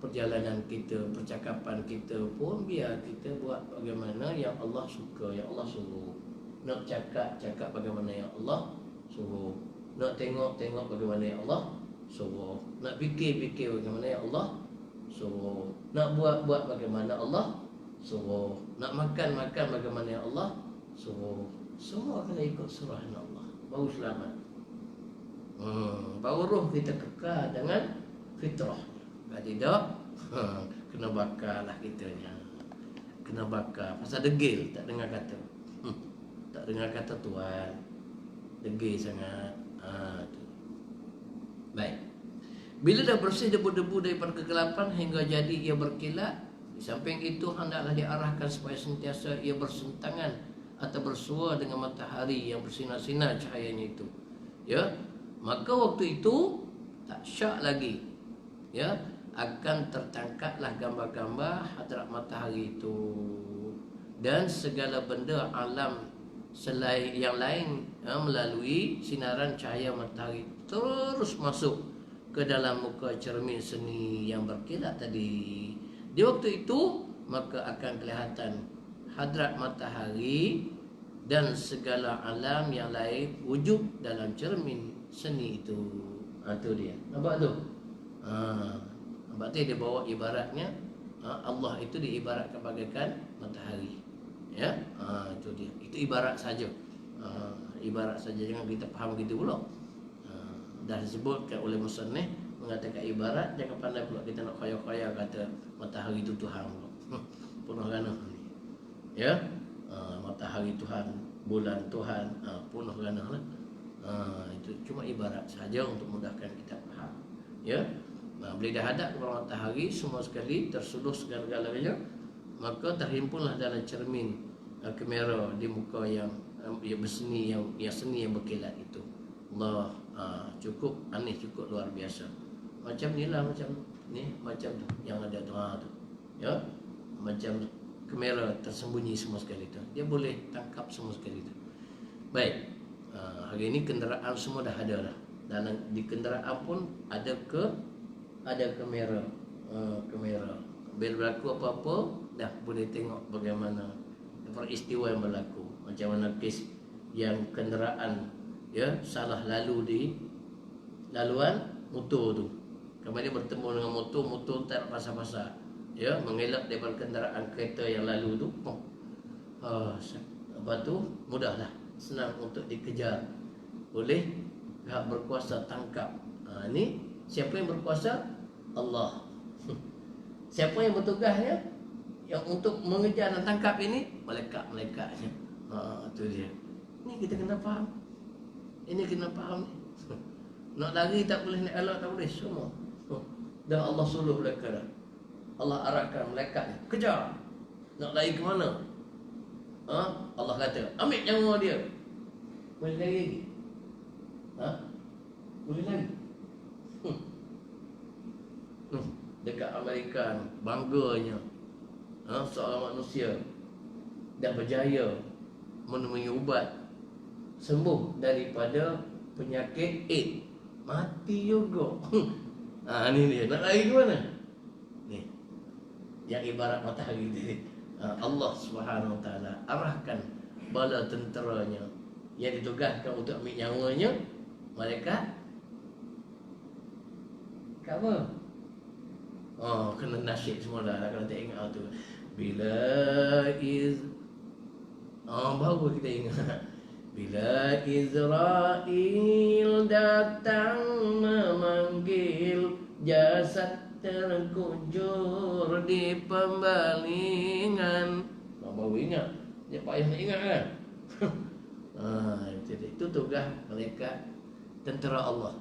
perjalanan kita, percakapan kita pun biar kita buat bagaimana yang Allah suka, yang Allah suruh. Nak cakap bagaimana yang Allah suruh. Nak tengok bagaimana yang Allah suruh. Nak fikir bagaimana yang Allah suruh. Nak buat bagaimana Allah suruh. Nak makan bagaimana yang Allah suruh. Semua kena ikut surah Allah, baru selamat. Baru roh kita kekal dengan fitrah. Kalau tidak, kena bakar lah kitanya. Kena bakar. Pasal degil, tak dengar kata. Tak dengar kata Tuhan. Degil sangat. Tu. Baik. Bila dah bersih debu-debu daripada kegelapan hingga jadi ia berkilat, di samping itu hendaklah diarahkan supaya sentiasa ia bersentangan atau bersua dengan matahari yang bersinar-sinar cahayanya itu, ya, maka waktu itu tak syak lagi, ya, akan tertangkaplah gambar-gambar hadrat matahari itu, dan segala benda alam selain yang lain, melalui sinaran cahaya matahari terus masuk ke dalam muka cermin seni yang berkilat tadi. Di waktu itu maka akan kelihatan hadrat matahari dan segala alam yang lain wujud dalam cermin seni itu. Tu dia. Nampak tu? Nampak tu dia bawa ibaratnya, Allah itu diibaratkan bagaikan matahari. Ya, itu dia. Itu ibarat saja. Ibarat saja, jangan kita faham gitu pula. Dah disebutkan oleh musannif mengatakan ibarat, jangan pandai pula kita nak khayal-khayal kata matahari itu Tuhan pula. Penuh gana ni. Ya, matahari Tuhan, bulan Tuhan, penuh gana lah. Itu cuma ibarat saja untuk mudahkan kita faham. Ya, bila dah hadap kepada matahari semua sekali tersuluh segala-galanya, maka terhimpunlah dalam cermin kamera di muka yang berseni, yang seni yang berkilat itu. Allah, cukup aneh, cukup luar biasa. Macam ni lah, macam ni, macam tu yang ada tu, tu, ya, macam kamera tersembunyi semua sekali tu. Dia boleh tangkap semua sekali tu. Baik, hari ini kenderaan semua dah ada dah. Dalam di kenderaan pun ada kamera, kamera. Bila berlaku apa-apa, dah boleh tengok bagaimana peristiwa yang berlaku. Macam mana kes yang kenderaan, ya, salah lalu di laluan motor tu. Kemudian bertemu dengan motor tak pasal-pasal, ya, mengelak daripada kenderaan kereta yang lalu tu. Lepas tu mudahlah, senang untuk dikejar oleh pihak berkuasa tangkap. Ni siapa yang berkuasa? Allah. Siapa yang bertugasnya yang untuk mengejar dan tangkap ini? Malaikat-malaikatnya. Itu dia. Ini kita kena faham. Ini kena faham ni. Nak lari tak boleh, nak elak tak boleh, semua. Dah Allah suruh mereka dah. Allah arahkan malaikatnya, kejar. Nak lari ke mana? Allah kata, ambil nyawa dia. Boleh lari lagi? Boleh lari? Dekat Amerika, bangganya seorang manusia dah berjaya menemui ubat sembuh daripada penyakit AIDS. Mati juga. Ni dia, nak lari ke mana? Ni yang ibarat matahari tadi. Allah Subhanahu Wa Taala arahkan bala tenteranya yang ditugaskan untuk ambil nyawanya, malaikat apa? Kena nasyid semua dah kalau tak ingat tu. Bila baru kita ingat. Bila Israel datang memanggil, jasad terkujur di pembalingan. Baru ingat. Dia payah nak ingat kan? Itu tugas mereka tentera Allah.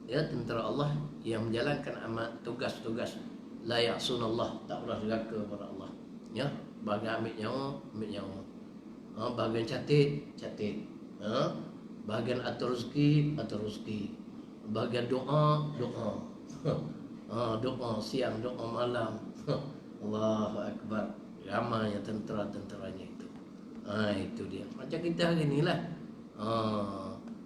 Ya, tentera Allah yang menjalankan amat tugas-tugas la ya'sunallah, tak pernah derhaka kepada Allah. Ya, bahagian ambil nyawa. Bahagian catit. Bahagian atur rezeki. Bahagian doa. Doa siang, doa malam. Allahu Akbar. Ramai tentera-tenteranya itu. Itu dia. Macam kita hari ni lah.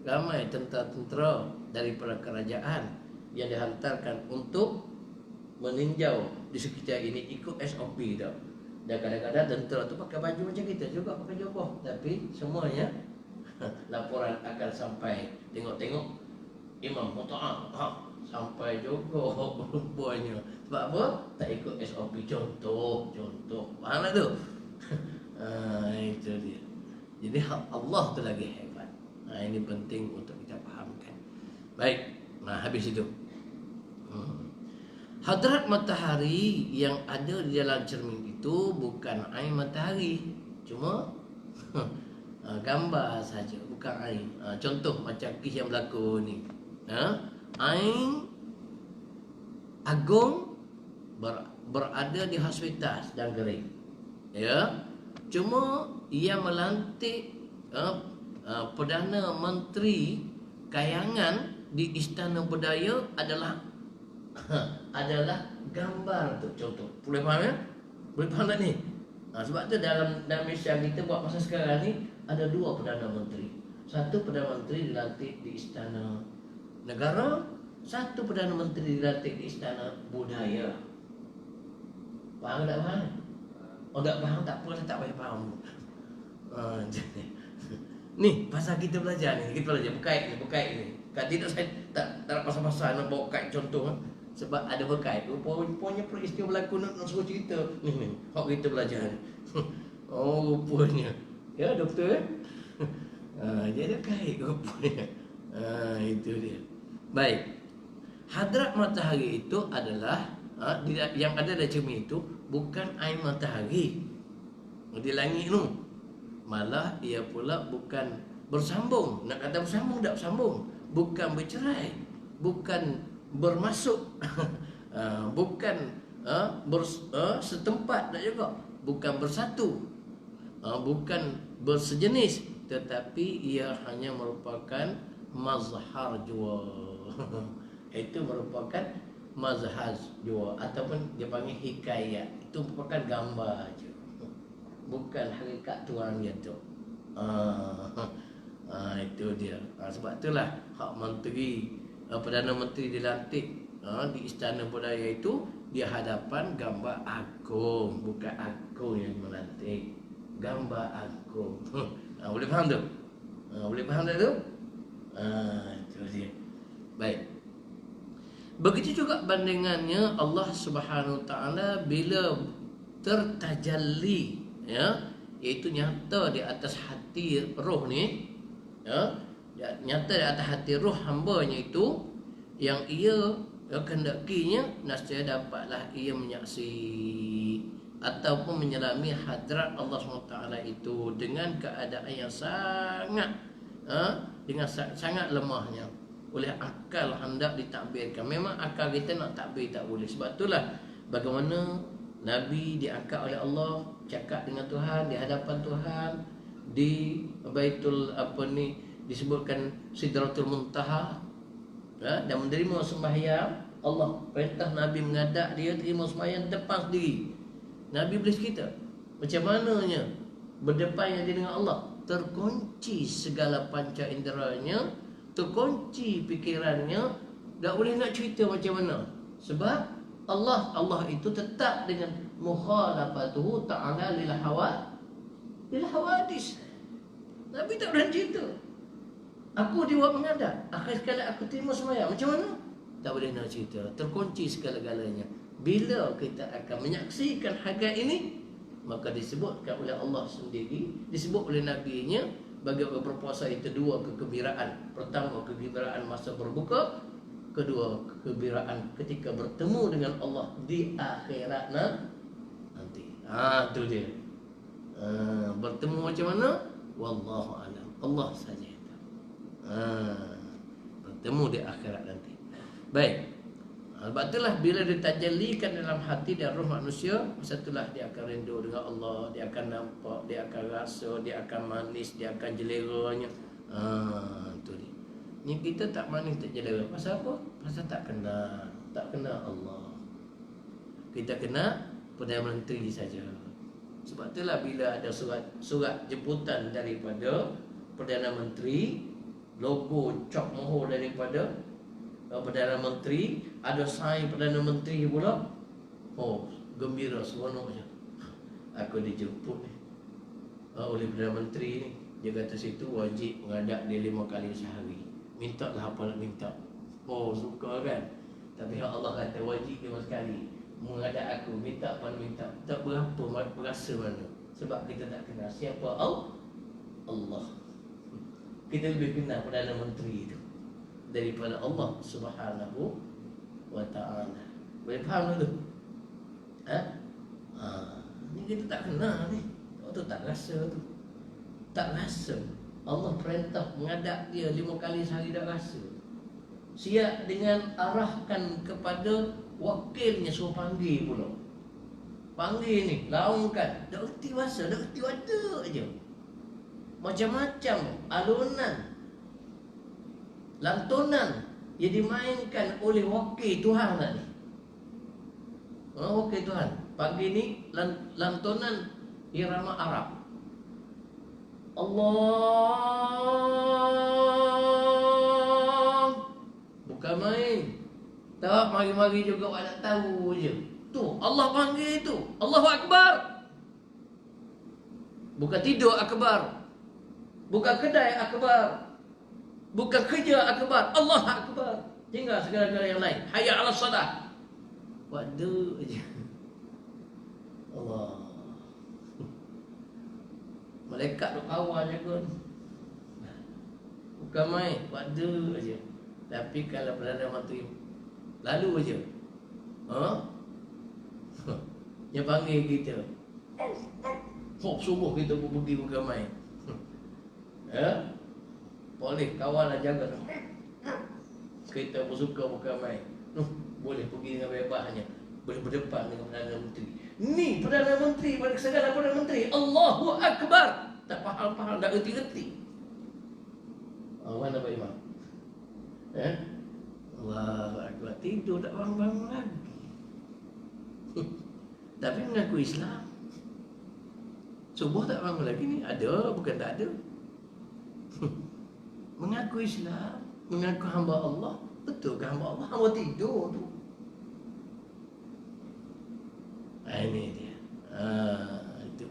Ramai tentera-tentera daripada kerajaan yang dihantarkan untuk meninjau di sekitar ini, ikut SOP dah. Dan kadang-kadang tentera tu pakai baju macam kita juga, pakai jubah. Tapi semuanya laporan akan sampai. Tengok-tengok imam muta'ah sampai juga rupanya. Sebab apa? Tak ikut SOP. Contoh. Faham tak tu? Itu dia. Jadi Allah tu lagi hebat. Ini penting untuk kita fahamkan. Baik, habis itu. Hadrat matahari yang ada di dalam cermin itu bukan ain matahari, cuma gambar saja, bukan ain. Contoh macam kisah yang berlaku ni. Ain agung berada di hospital sedang kering. Ya. Cuma yang melantik Perdana Menteri Kayangan di Istana Budaya adalah adalah gambar tu, contoh. Boleh faham ya? Boleh faham tak ni? Sebab tu dalam Malaysia kita buat masa sekarang ni ada dua Perdana Menteri. Satu Perdana Menteri dilantik di Istana Negara, satu Perdana Menteri dilantik di Istana Budaya. Faham tak faham? Oh tak faham tak apa, tak payah faham. Ni pasal kita belajar ni, kita belajar berkait ni. Kalau tidak saya tak pasal-pasal nak bawa kait contoh. Sebab ada berkait. Rupanya peristiwa berlaku nak suruh cerita. Ni, hak kita belajar ni. Oh rupanya. Ya doktor. Dia ada kait rupanya. Itu dia. Baik. Hadrat matahari itu adalah yang ada dalam cermin itu bukan air matahari di langit tu. Malah ia pula bukan bersambung. Nak kata bersambung tak bersambung. Bukan bercerai, bukan bermasuk, bukan setempat tak juga, bukan bersatu, bukan bersejenis, tetapi ia hanya merupakan mazhar jua. Itu merupakan mazhar jua ataupun dia panggil hikayat. Itu merupakan gambar je, bukan hakikat tuan dia tu. Itu dia. Sebab itulah hak menteri, Perdana Menteri dilantik di Istana Budaya itu di hadapan gambar agung, bukan agung yang melantik, gambar agung. Boleh faham tu? Boleh faham tak tu? Itu dia. Baik. Begitu juga bandingannya Allah Subhanahu Wa Taala bila tertajalli, ya, iaitu nyata di atas hati roh ni, ya, nyata di atas hati roh hamba-Nya itu, yang ia kehendakinya nescaya dapatlah ia menyaksi ataupun menyelami hadrat Allah SWT itu dengan keadaan yang sangat dengan sangat lemahnya. Oleh akal hendak ditakbirkan. Memang akal kita nak takbir tak boleh. Sebab itulah bagaimana Nabi diangkat oleh Allah, cakap dengan Tuhan di hadapan Tuhan di Baitul disebutkan Sidratul Muntaha, dan menerima sembahyang. Allah perintah Nabi mengadak dia terima sembahyang depan sendiri. Nabi boleh kita macam mananya berdepan dengan Allah, terkunci segala panca inderanya, terkunci fikirannya, tak boleh nak cerita macam mana. Sebab Allah itu tetap dengan mukhalafatuhu ta'ala lil hawadis. Nabi tak boleh cerita. Aku dibuat mengadak, akhir sekali aku terima sembahyang. Macam mana? Tak boleh nak cerita. Terkunci segala-galanya. Bila kita akan menyaksikan harga ini, maka disebutkan oleh Allah sendiri, disebut oleh Nabi-Nya bagi berpuasa itu dua kegembiraan. Pertama, kegembiraan masa berbuka. Kedua, kegembiraan ketika bertemu dengan Allah di akhirat nanti. Itu dia. Bertemu macam mana? Wallahu a'lam. Allah saja yang tahu. Bertemu di akhirat nanti. Baik. Sebab itulah bila ditajallikan dalam hati dan roh manusia, masa itulah dia akan rindu dengan Allah, dia akan nampak, dia akan rasa, dia akan manis, dia akan jeleranya. Itu dia. Ni kita tak manis tak jelera. Pasal apa? Pasal tak kenal Allah. Kita kenal Perdana Menteri saja. Sebab itulah bila ada surat jemputan daripada Perdana Menteri, logo cok mohor daripada Perdana Menteri, ada sign Perdana Menteri pula. Oh, gembira seronoknya. Aku dijemput ni oleh Perdana Menteri ni. Dia kata situ wajib mengadap dia 5 kali sehari. Mintalah apa nak minta. Oh, suka kan. Tapi Allah kata wajib 5 sekali mengadap aku. Minta apa nak minta. Tak berapa berasa mana. Sebab kita tak kenal siapa Allah. Kita lebih kenal Perdana Menteri itu daripada Allah Subhanahu Wa Ta'ala. Boleh faham tu? Ni kita tak kenal ni. Tu tak rasa tu. Tak rasa. Allah perintah mengadap dia 5 kali sehari, tak rasa. Siap dengan arahkan kepada wakilnya, suruh panggil pula. Panggil ni, laungkan. Tak erti bahasa, tak erti ada aja. Macam-macam alunan, lantunan yang dimainkan oleh wakil Tuhan tadi. Wakil Tuhan. Pagi ni lantunan irama Arab. Allah, bukan main. Tak mari-mari juga awak nak tahu je. Tu Allah panggil tu, Allahu Akbar. Bukan tidur akbar, bukan kedai akbar, bukan kerja akbar, Allah Akbar. Tinggal segala-gala yang lain. Hayya 'alas salah. Waduh je. Allah. Malaikat duk kawal jaga ni. Bukan main, waduh je. Tapi kalau Perdana Menteri lalu aja, dia panggil kita, subuh kita pun pergi, bukan main. Boleh kawal dan jaga. Kita pun suka, bukan main. Boleh pergi dengan bebasnya, boleh berdepan dengan Perdana Menteri. Ni Perdana Menteri, balik segala Perdana Menteri, Allahu Akbar. Tak faham-faham, tak erti-erti. Mana Pak Imam? Allahu Akbar. Tidur tak bangun-bangun lagi. Tapi mengaku Islam. Subuh tak bangun lagi ni. Ada, bukan tak ada. Mengaku Islam, mengaku hamba Allah. Betul ke hamba Allah? Hamba tidur tu. Ini dia. Itu.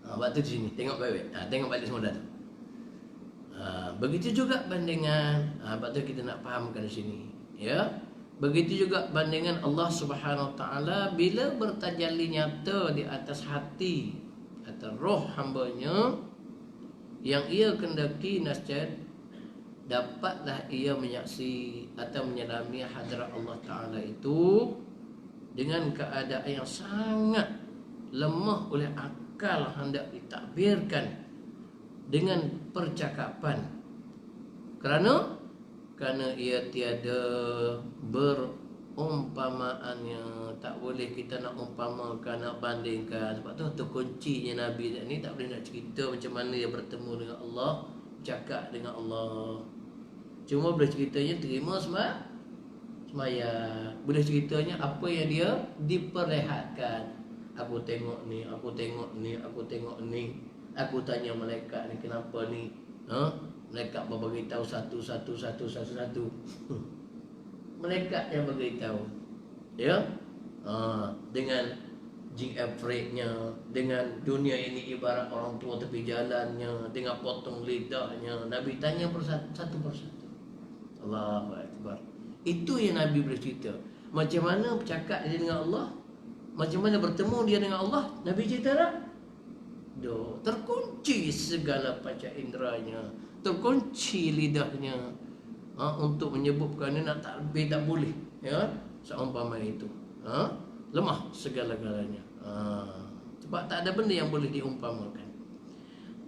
Waktu di sini. Tengok baik-baik. Tengok balik semua dah tu. Begitu juga bandingan, sebab tu kita nak fahamkan di sini, ya. Begitu juga bandingan Allah Subhanahu Wa Taala bila bertajalli nyata di atas hati atau roh hamba-Nya yang ia kendaki, nascaya dapatlah ia menyaksi atau menyelami hadrat Allah Taala itu dengan keadaan yang sangat lemah oleh akal hendak ditakbirkan dengan percakapan. Kerana ia tiada berumpamaannya. Tak boleh kita nak umpamakan, nak bandingkan. Sebab tu kuncinya Nabi ni tak boleh nak cerita macam mana dia bertemu dengan Allah, cakap dengan Allah. Cuma boleh ceritanya terima sembahyang. Boleh ceritanya apa yang dia diperlihatkan. Aku tengok ni, aku tengok ni, aku tengok ni. Aku tanya malaikat ni kenapa ni? Malaikat beritahu satu. Malaikat yang beritahu. Ya? Dengan jin afraidnya, dengan dunia ini ibarat orang tua tepi jalannya, dengan potong lidahnya. Nabi tanya satu persatu. Allahu Akbar. Itu yang Nabi boleh cerita. Macam mana bercakap dia dengan Allah? Macam mana bertemu dia dengan Allah? Nabi cerita tak? Terkunci segala panca inderanya, terkunci lidahnya, untuk menyebutkan dia nak tak lebih tak boleh, ya, seumpama itu, lemah segala-galanya, sebab tak ada benda yang boleh diumpamakan.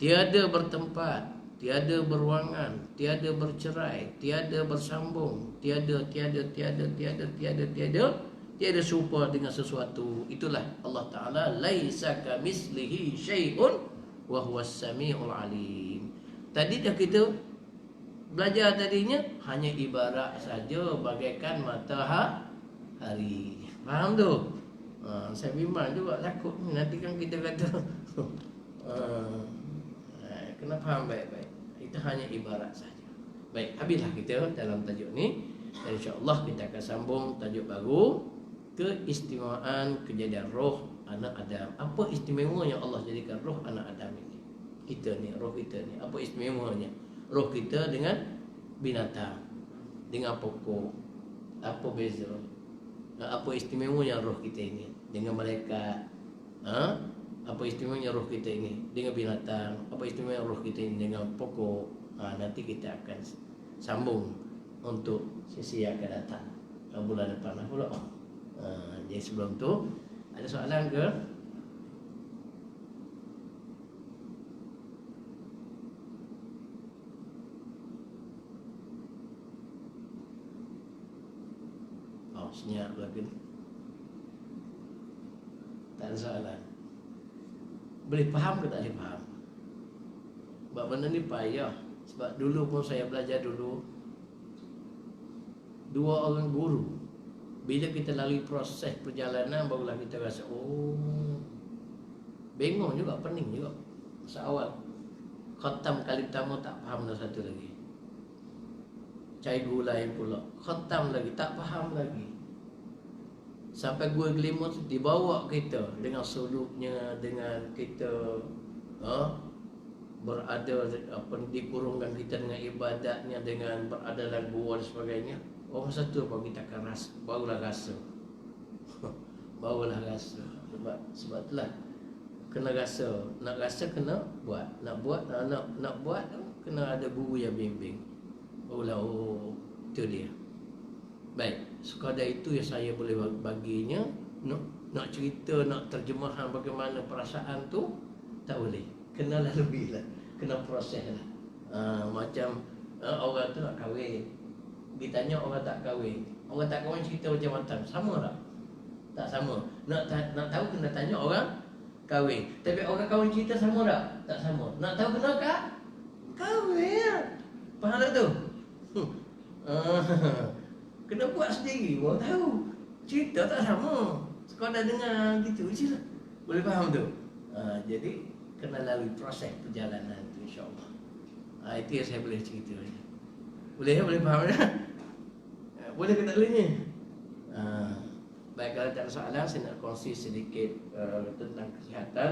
Tiada bertempat, tiada berwangan, tiada bercerai, tiada bersambung, tiada serupa dengan sesuatu. Itulah Allah Ta'ala, laisa kamislihi syai'un wa huwas sami'ul alim. Tadi dah kita belajar tadinya, hanya ibarat saja bagaikan matahari. Faham tu? Saya bimbang juga, takut nanti kan kita kata kena faham baik-baik. Itu hanya ibarat saja. Baik, habislah kita dalam tajuk ni. Dan insya-Allah kita akan sambung tajuk baru, keistimewaan kejadian roh anak Adam. Apa istimewanya Allah jadikan roh anak Adam ini? Kita ni, roh kita ni, apa istimewanya? Roh kita dengan binatang, dengan pokok, apa beza? Apa istimewanya roh kita ini dengan malaikat? Apa istimewanya roh kita ini dengan binatang? Apa istimewanya roh kita ini dengan pokok? Nanti kita akan sambung untuk sesi yang akan datang bulan depan pula. Jadi sebelum tu ada soalan ke? Senyap lagi. Tak ada soalan. Boleh faham ke tak boleh faham? Sebab benda ni payah. Sebab dulu pun saya belajar dulu, dua orang guru. Bila kita lalui proses perjalanan, barulah kita rasa, oh, bengong juga, pening juga. Masa awal khatam kali pertama tak faham dah satu lagi. Cikgu lain pula khatam lagi, tak faham lagi. Sampai gua kelima tu dibawa kita dengan suluknya, dengan kita berada dikurungkan kita dengan ibadatnya, dengan berada dalam gua dan sebagainya. Orang satu baru kita akan rasa, barulah rasa. Barulah rasa. Sebab itulah kena rasa, nak rasa kena buat, nak buat kena ada guru yang bimbing. Barulah, oh, itu dia. Baik, sekadar itu yang saya boleh baginya. Nak cerita, nak terjemahan bagaimana perasaan tu tak boleh. Kenalah lebih lah, kena proses lah. Macam orang tu nak kahwin, ditanya orang tak kahwin, orang tak kahwin cerita macam-macam, sama tak? Tak sama. Nak tahu kena tanya orang kahwin. Tapi orang kahwin cerita sama tak? Tak sama. Nak tahu kena kahwin. Faham tak tu? Kena buat sendiri, orang tahu. Cerita tak sama. Sekadar dengar gitu je lah. Boleh faham tu? Jadi kena lalui proses perjalanan tu, insyaAllah. Itu yang saya boleh cerita. Boleh ya? Boleh faham ya? Boleh ke tak boleh ni? Baik, kalau tak ada soalan, saya nak kongsi sedikit tentang kesihatan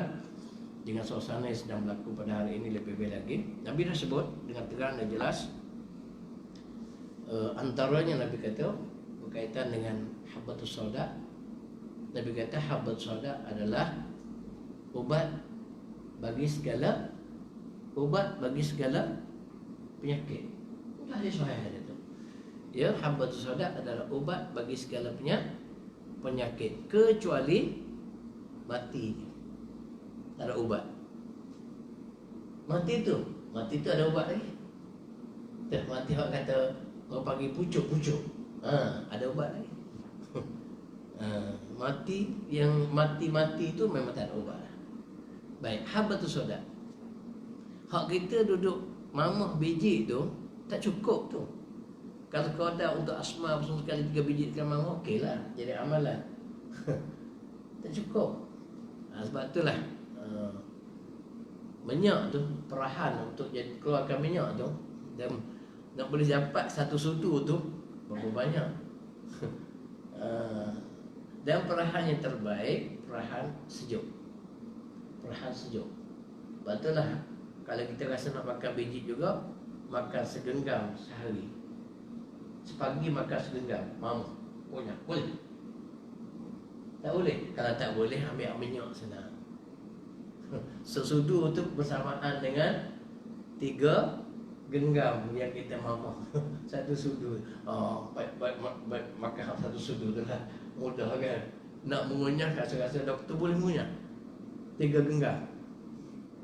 dengan suasana yang sedang berlaku pada hari ini lebih baik lagi. Nabi dah sebut dengan terang dan jelas. Antaranya Nabi kata berkaitan dengan habbatus sauda. Nabi kata habbatus sauda adalah ubat bagi segala penyakit. Itu hadis sahih ada tu. Ya, habbatus sauda adalah ubat bagi segala penyakit kecuali mati. Tak ada ubat. Mati tu ada ubat lagi. Dah mati orang kata, orang panggil pucuk. Ada ubat lagi. Mati tu memang tak ada ubat. Baik, habbatus sauda. Hak kita duduk mamah biji tu tak cukup tu. Kalau kau ada untuk asma sekali 3 biji dengan mamah, okeylah, jadi amalan. Tak cukup. Sebab itulah minyak tu, perahan untuk jadi keluarkan minyak tu, dan nak boleh dapat satu sudu tu berapa banyak. Dan perahan yang terbaik, perahan sejuk. Betullah, kalau kita rasa nak makan biji juga, makan segenggam sehari. Sepagi makan segenggam, mau punya, boleh? Tak boleh? Kalau tak boleh, ambil minyak senang. Sesudu tu bersamaan dengan 3 genggam yang kita mamah. Satu sudu. Baik makan satu sudu tu lah. Mudah kan? Nak mengunyah, rasa-rasa doktor boleh mengunyah 3 genggam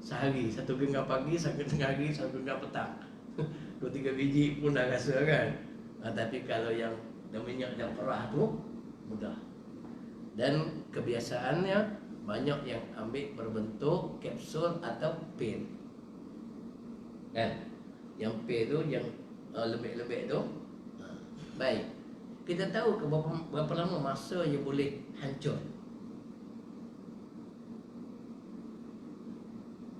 sehari. 1 genggam pagi, 1 genggam hari, 1 genggam petang. 2-3 biji pun dah rasa kan. Tapi kalau yang minyak dan perah tu mudah. Dan kebiasaannya banyak yang ambil berbentuk kapsul atau pil. Kan? Yang pil tu, yang lembek-lembek tu. Baik. Kita tahu ke berapa lama masa yang boleh hancur?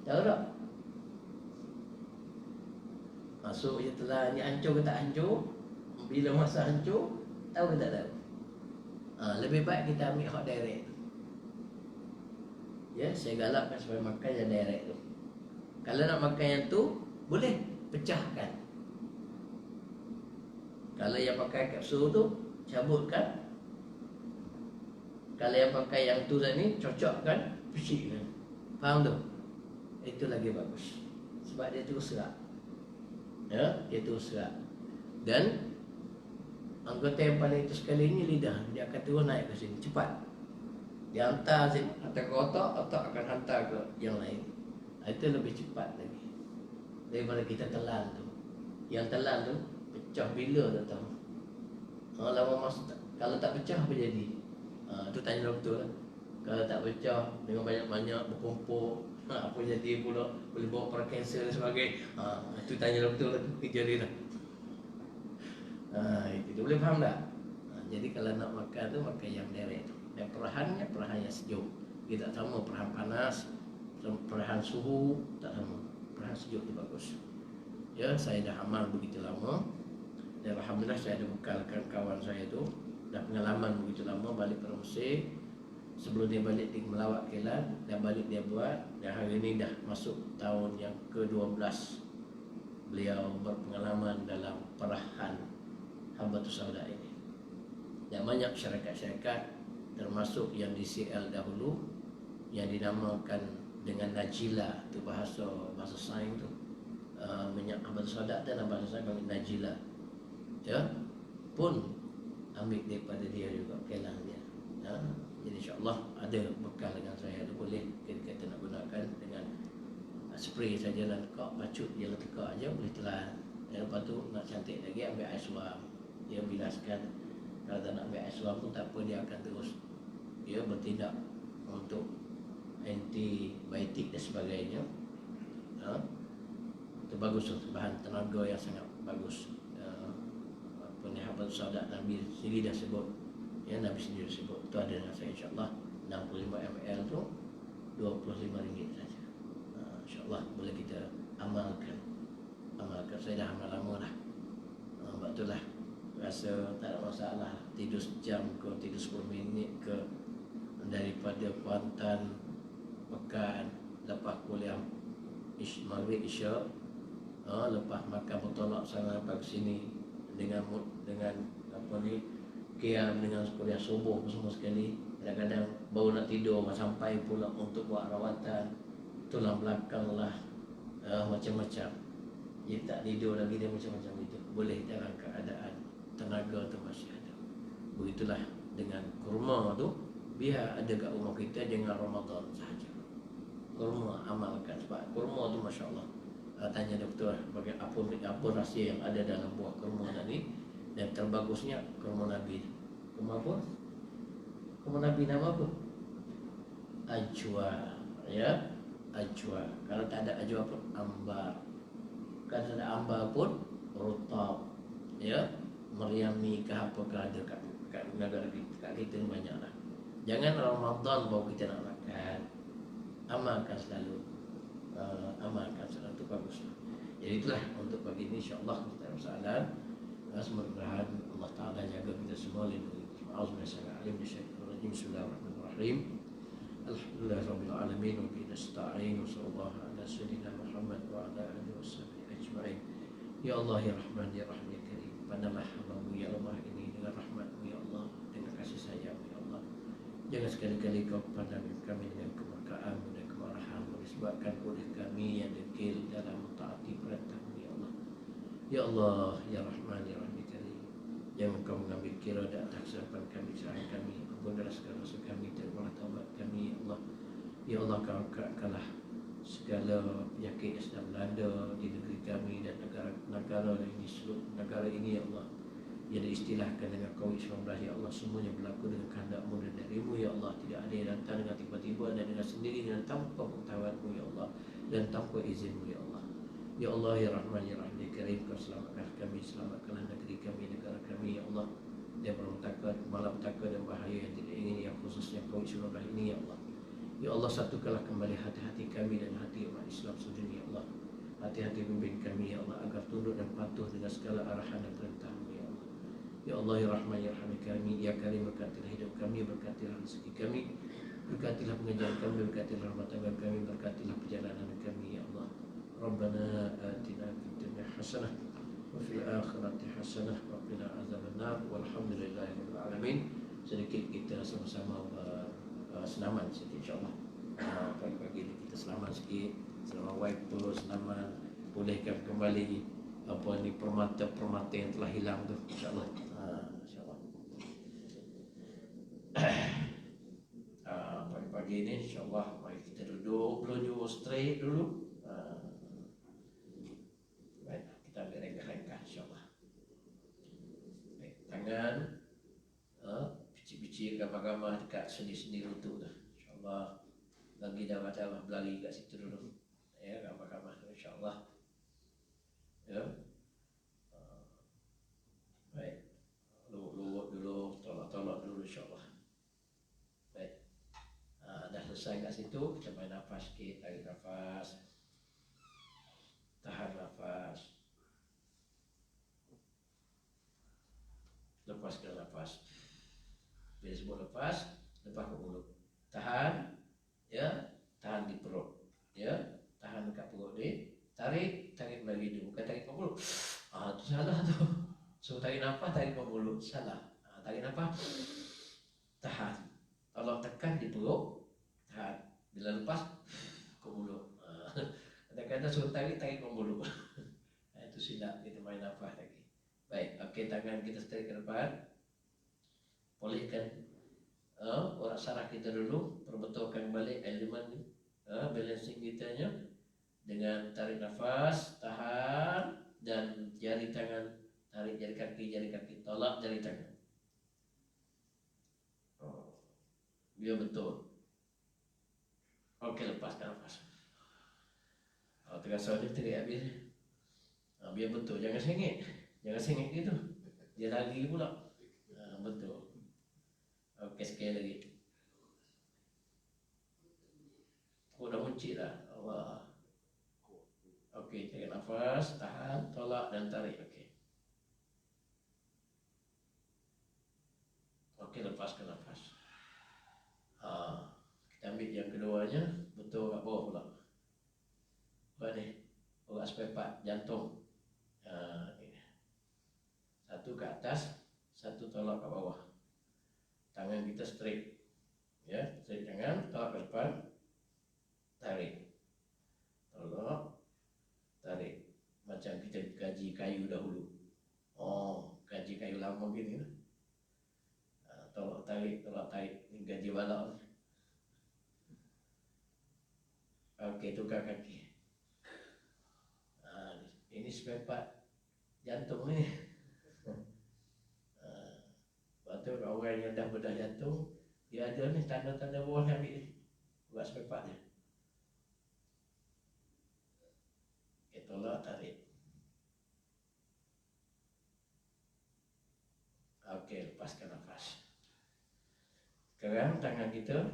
Tahu tak? Masuk je telah ni hancur ke tak hancur? Bila masa hancur, tahu ke tak tahu? Lebih baik kita ambil hot direct. Ya, saya galakkan supaya makan yang direct tu. Kalau nak makan yang tu, boleh pecahkan. Kalau yang pakai kapsul tu, cabutkan. Kalau yang pakai yang tu ni, cocokkan, pisikkan. Faham tu? Itu lagi bagus. Sebab dia terus serap. Ya, dia terus serap. Dan anggota yang paling itu sekali ni lidah. Dia akan terus naik ke sini, cepat. Dia hantar sini, hantar ke otak, otak akan hantar ke yang lain. Itu lebih cepat lagi daripada kita telan tu. Yang telan tu pecah bila tak tahu. Lama masa kalau tak pecah apa jadi? Tu tanya doktor lah. Kalau tak pecah dengan banyak-banyak berkumpul, apa jadi pula, boleh bawa para kanser dan sebagainya. Itu tanya doktor kerja dia dah. Itu boleh faham tak? Jadi kalau nak makan tu makan yang direct tu. Dan perahannya perahan yang sejuk. Dia tak sama perahan panas, perahan suhu tak sama. Perahan sejuk tu bagus. Ya, saya dah amal begitu lama. Dan alhamdulillah saya ada bekalkan kawan saya tu, dah pengalaman begitu lama balik pada Mesir. Sebelum dia balik dia melawat Kelan, dan balik dia buat, dan hari ini dah masuk tahun yang ke-12 beliau berpengalaman dalam perahan Habatus Sauda ini. Dan banyak syarikat-syarikat termasuk yang di CL dahulu yang dinamakan dengan Najila, tu bahasa sains tu, minyak Habatus Sauda dan bahasa sains panggil Najila, ya, pun ambil daripada dia juga Kelan dia. Jadi insyaAllah ada bekal dengan saya tu, boleh kita kata nak gunakan dengan spray saja dan tekak, pacut je lah, tekak aja boleh telan. Lepas tu nak cantik lagi ambil air suam, dia bilaskan. Kalau tak nak ambil air suam pun tak apa, dia akan terus bertindak untuk antibiotik dan sebagainya. Itu bagus tu, bahan tenaga yang sangat bagus. Habatus Sauda Nabi sendiri dah sebut, ya, Nabi sendiri sebut. Itu ada dengan saya insyaAllah. 65 ml tu RM25 saja. InsyaAllah boleh kita amalkan. Saya dah amal lama dah. Sebab itulah rasa tak ada masalah. Tidur sejam ke, tidur 10 minit ke, daripada Kuantan, Pekan, lepas kuliah Maghrib Isyak, lepas makan bertolak sana pagi sini dengan apa ni, kiam dengan kuliah subuh semua sekali. Kadang-kadang baru nak tidur sampai pula untuk buat rawatan, tulang belakang lah, macam-macam. Dia tak tidur lagi, dia macam-macam itu. Boleh dalam keadaan tenaga tu masih ada. Begitulah dengan kurma tu, biar ada kat rumah kita jangan Ramadan sahaja. Kurma amalkan, sebab kurma tu Masya Allah. Tanya doktor apa rahsia yang ada dalam buah kurma tadi. Dan terbagusnya kurma Nabi. Kurma apa? Kurma Nabi nama apa? Ajwa, ya, ajwa. Kalau tak ada ajwa pun ambar. Kalau tak ada ambar pun rutab, ya, meriami ke apa ke ada kat negara kita ni banyak lah. Jangan Ramadan baru kita nak makan. Amalkan selalu. Amalkan selalu, itu bagus. Jadi itulah untuk pagi ini, insyaAllah kita ada masalah. Semoga Allah Ta'ala jaga kita semua, lindungi kita semua. Bismillahirrahmanirrahim. Alhamdulillahirabbil alamin wa bihi nasta'in wa sallallahu ala sayyidina Muhammad wa ala alihi washabbihi ajma'in. Ya Allah, ya Rahman, ya Rahim, ya Karim, pandanglah hamba-Mu ya Allah ini dengan rahmat-Mu ya Allah, dengan kasih sayang ya Allah. Jangan sekali-kali Kau pandang kami dengan kemurkaan-Mu dan kemarahan-Mu, disebabkan oleh kami yang degil dalam mentaati perintah-Mu ya Allah. Ya Allah, ya Rahman, ya Rahim, ya Karim, jangan Kau mengambil kira dan atas kesilapan kami, kesalahan kami. Ampunilah segala dosa kami, terimalah taubat kami ya Allah. Ya Allah, Kau angkatkanlah segala penyakit yang sedang melanda di negeri kami dan negara ini, seluruh negara ini ya Allah, yang diistilahkan dengan COVID-19 ya Allah. Semuanya berlaku dengan kehendak-Mu dan dari-Mu ya Allah. Tidak ada yang datang dengan tiba-tiba dan dengan sendiri, dan tanpa pengetahuan-Mu ya Allah, dan tanpa izin-Mu ya Allah. Ya Allah, ya Rahman, ya Rahim, ya Karim, Kau selamatkan kami, selamatkanlah negeri kami, negara kami ya Allah, dan malapetaka dan bahaya yang tidak ingin, yang khususnya COVID-19 ini ya Allah. Ya Allah, satukanlah kembali hati-hati kami dan hati umat Islam sedunia ya Allah. Hati-hati pemimpin kami ya Allah, agar tunduk dan patuh dengan segala arahan dan perintah-Mu ya Allah. Ya Allah, ya Rahman, ya Rahim kami, ya Karim, berkatilah hidup kami, berkatilah rezeki kami, berkatilah pengajaran kami, berkatilah rumah tangga kami, berkatilah perjalanan kami ya Allah. Rabbana atina fid dunya hasanah wa fil akhirati hasanah wa qina azabannar. Walhamdulillahirabbil alamin. Sedikit kita sama-sama senaman sikit insyaAllah. Pagi-pagi ni kita senaman sikit. Senaman wipe dulu, senaman pulihkan kembali apa ni permata-permata yang telah hilang tu insyaAllah. InsyaAllah. Pagi-pagi ni insyaAllah mari kita duduk belanja straight dulu. Baik, kita ambil rengkah-rengkah insyaAllah. Baik, tangan picik-picik gambar-gambar dekat sendi-sendi lutut dah. Allah bagi dakwah-dakwah belagi kat situ dulu. Ya, gambar-gambar insya-Allah. Ya. Baik. Luwuk dulu, tolak-tolak dulu insya-Allah. Baik. Dah selesai kat situ, kita main nafas sikit, tarik nafas. Tahan nafas. Lepaskan nafas. Bila sebut lepas ke mulut. Tahan, ya, tahan di perut, ya, tahan dekat perut dia, tarik bagi hidung, bukan tarik ke mulut. Itu salah tu. So tarik nafas, tarik ke mulut, salah. Tarik nafas, tahan. Allah tekan di perut, tahan. Bila lepas ke mulut. Kadang-kadang suruh tarik ke mulut. Itu silap, kita main nafas lagi. Baik, okey, tangan kita tarik ke depan. Polihkan urat saraf kita dulu, perbetulkan balik elemen ni, balancing kitanya dengan tarik nafas, tahan, dan jari tangan, tarik jari kaki, tolak jari tangan. Biar betul. Okey, lepaskan nafas. Terasa ni tarik habis. Biar betul, jangan sengit gitu. Dia lagi pula. Betul. Okey, sekali lagi. Dah muncit dah. Allah. Okey, tarik nafas, tahan, tolak dan tarik. Okey. Okey, lepaskan nafas. Kita ambil yang keduanya, betul kat bawah pula. Buat ni, urat sepepat jantung. Satu ke atas, satu tolak ke bawah. Tangan kita straight. Ya, straight tangan, tolak ke depan. Tarik. Tolak. Tarik. Macam kita gaji kayu dahulu. Gaji kayu lama gini lah. Tolak tarik. Ini gaji balak. Okey, tukar kaki. Ini sepepat jantung ni. Lepas tu orang yang dah bedah jantung, dia ada ni tanda-tanda bawah ambil ni. Buat sepepat ni. Okey, tolak, tarik. Okey, lepaskan nafas. Sekarang tangan kita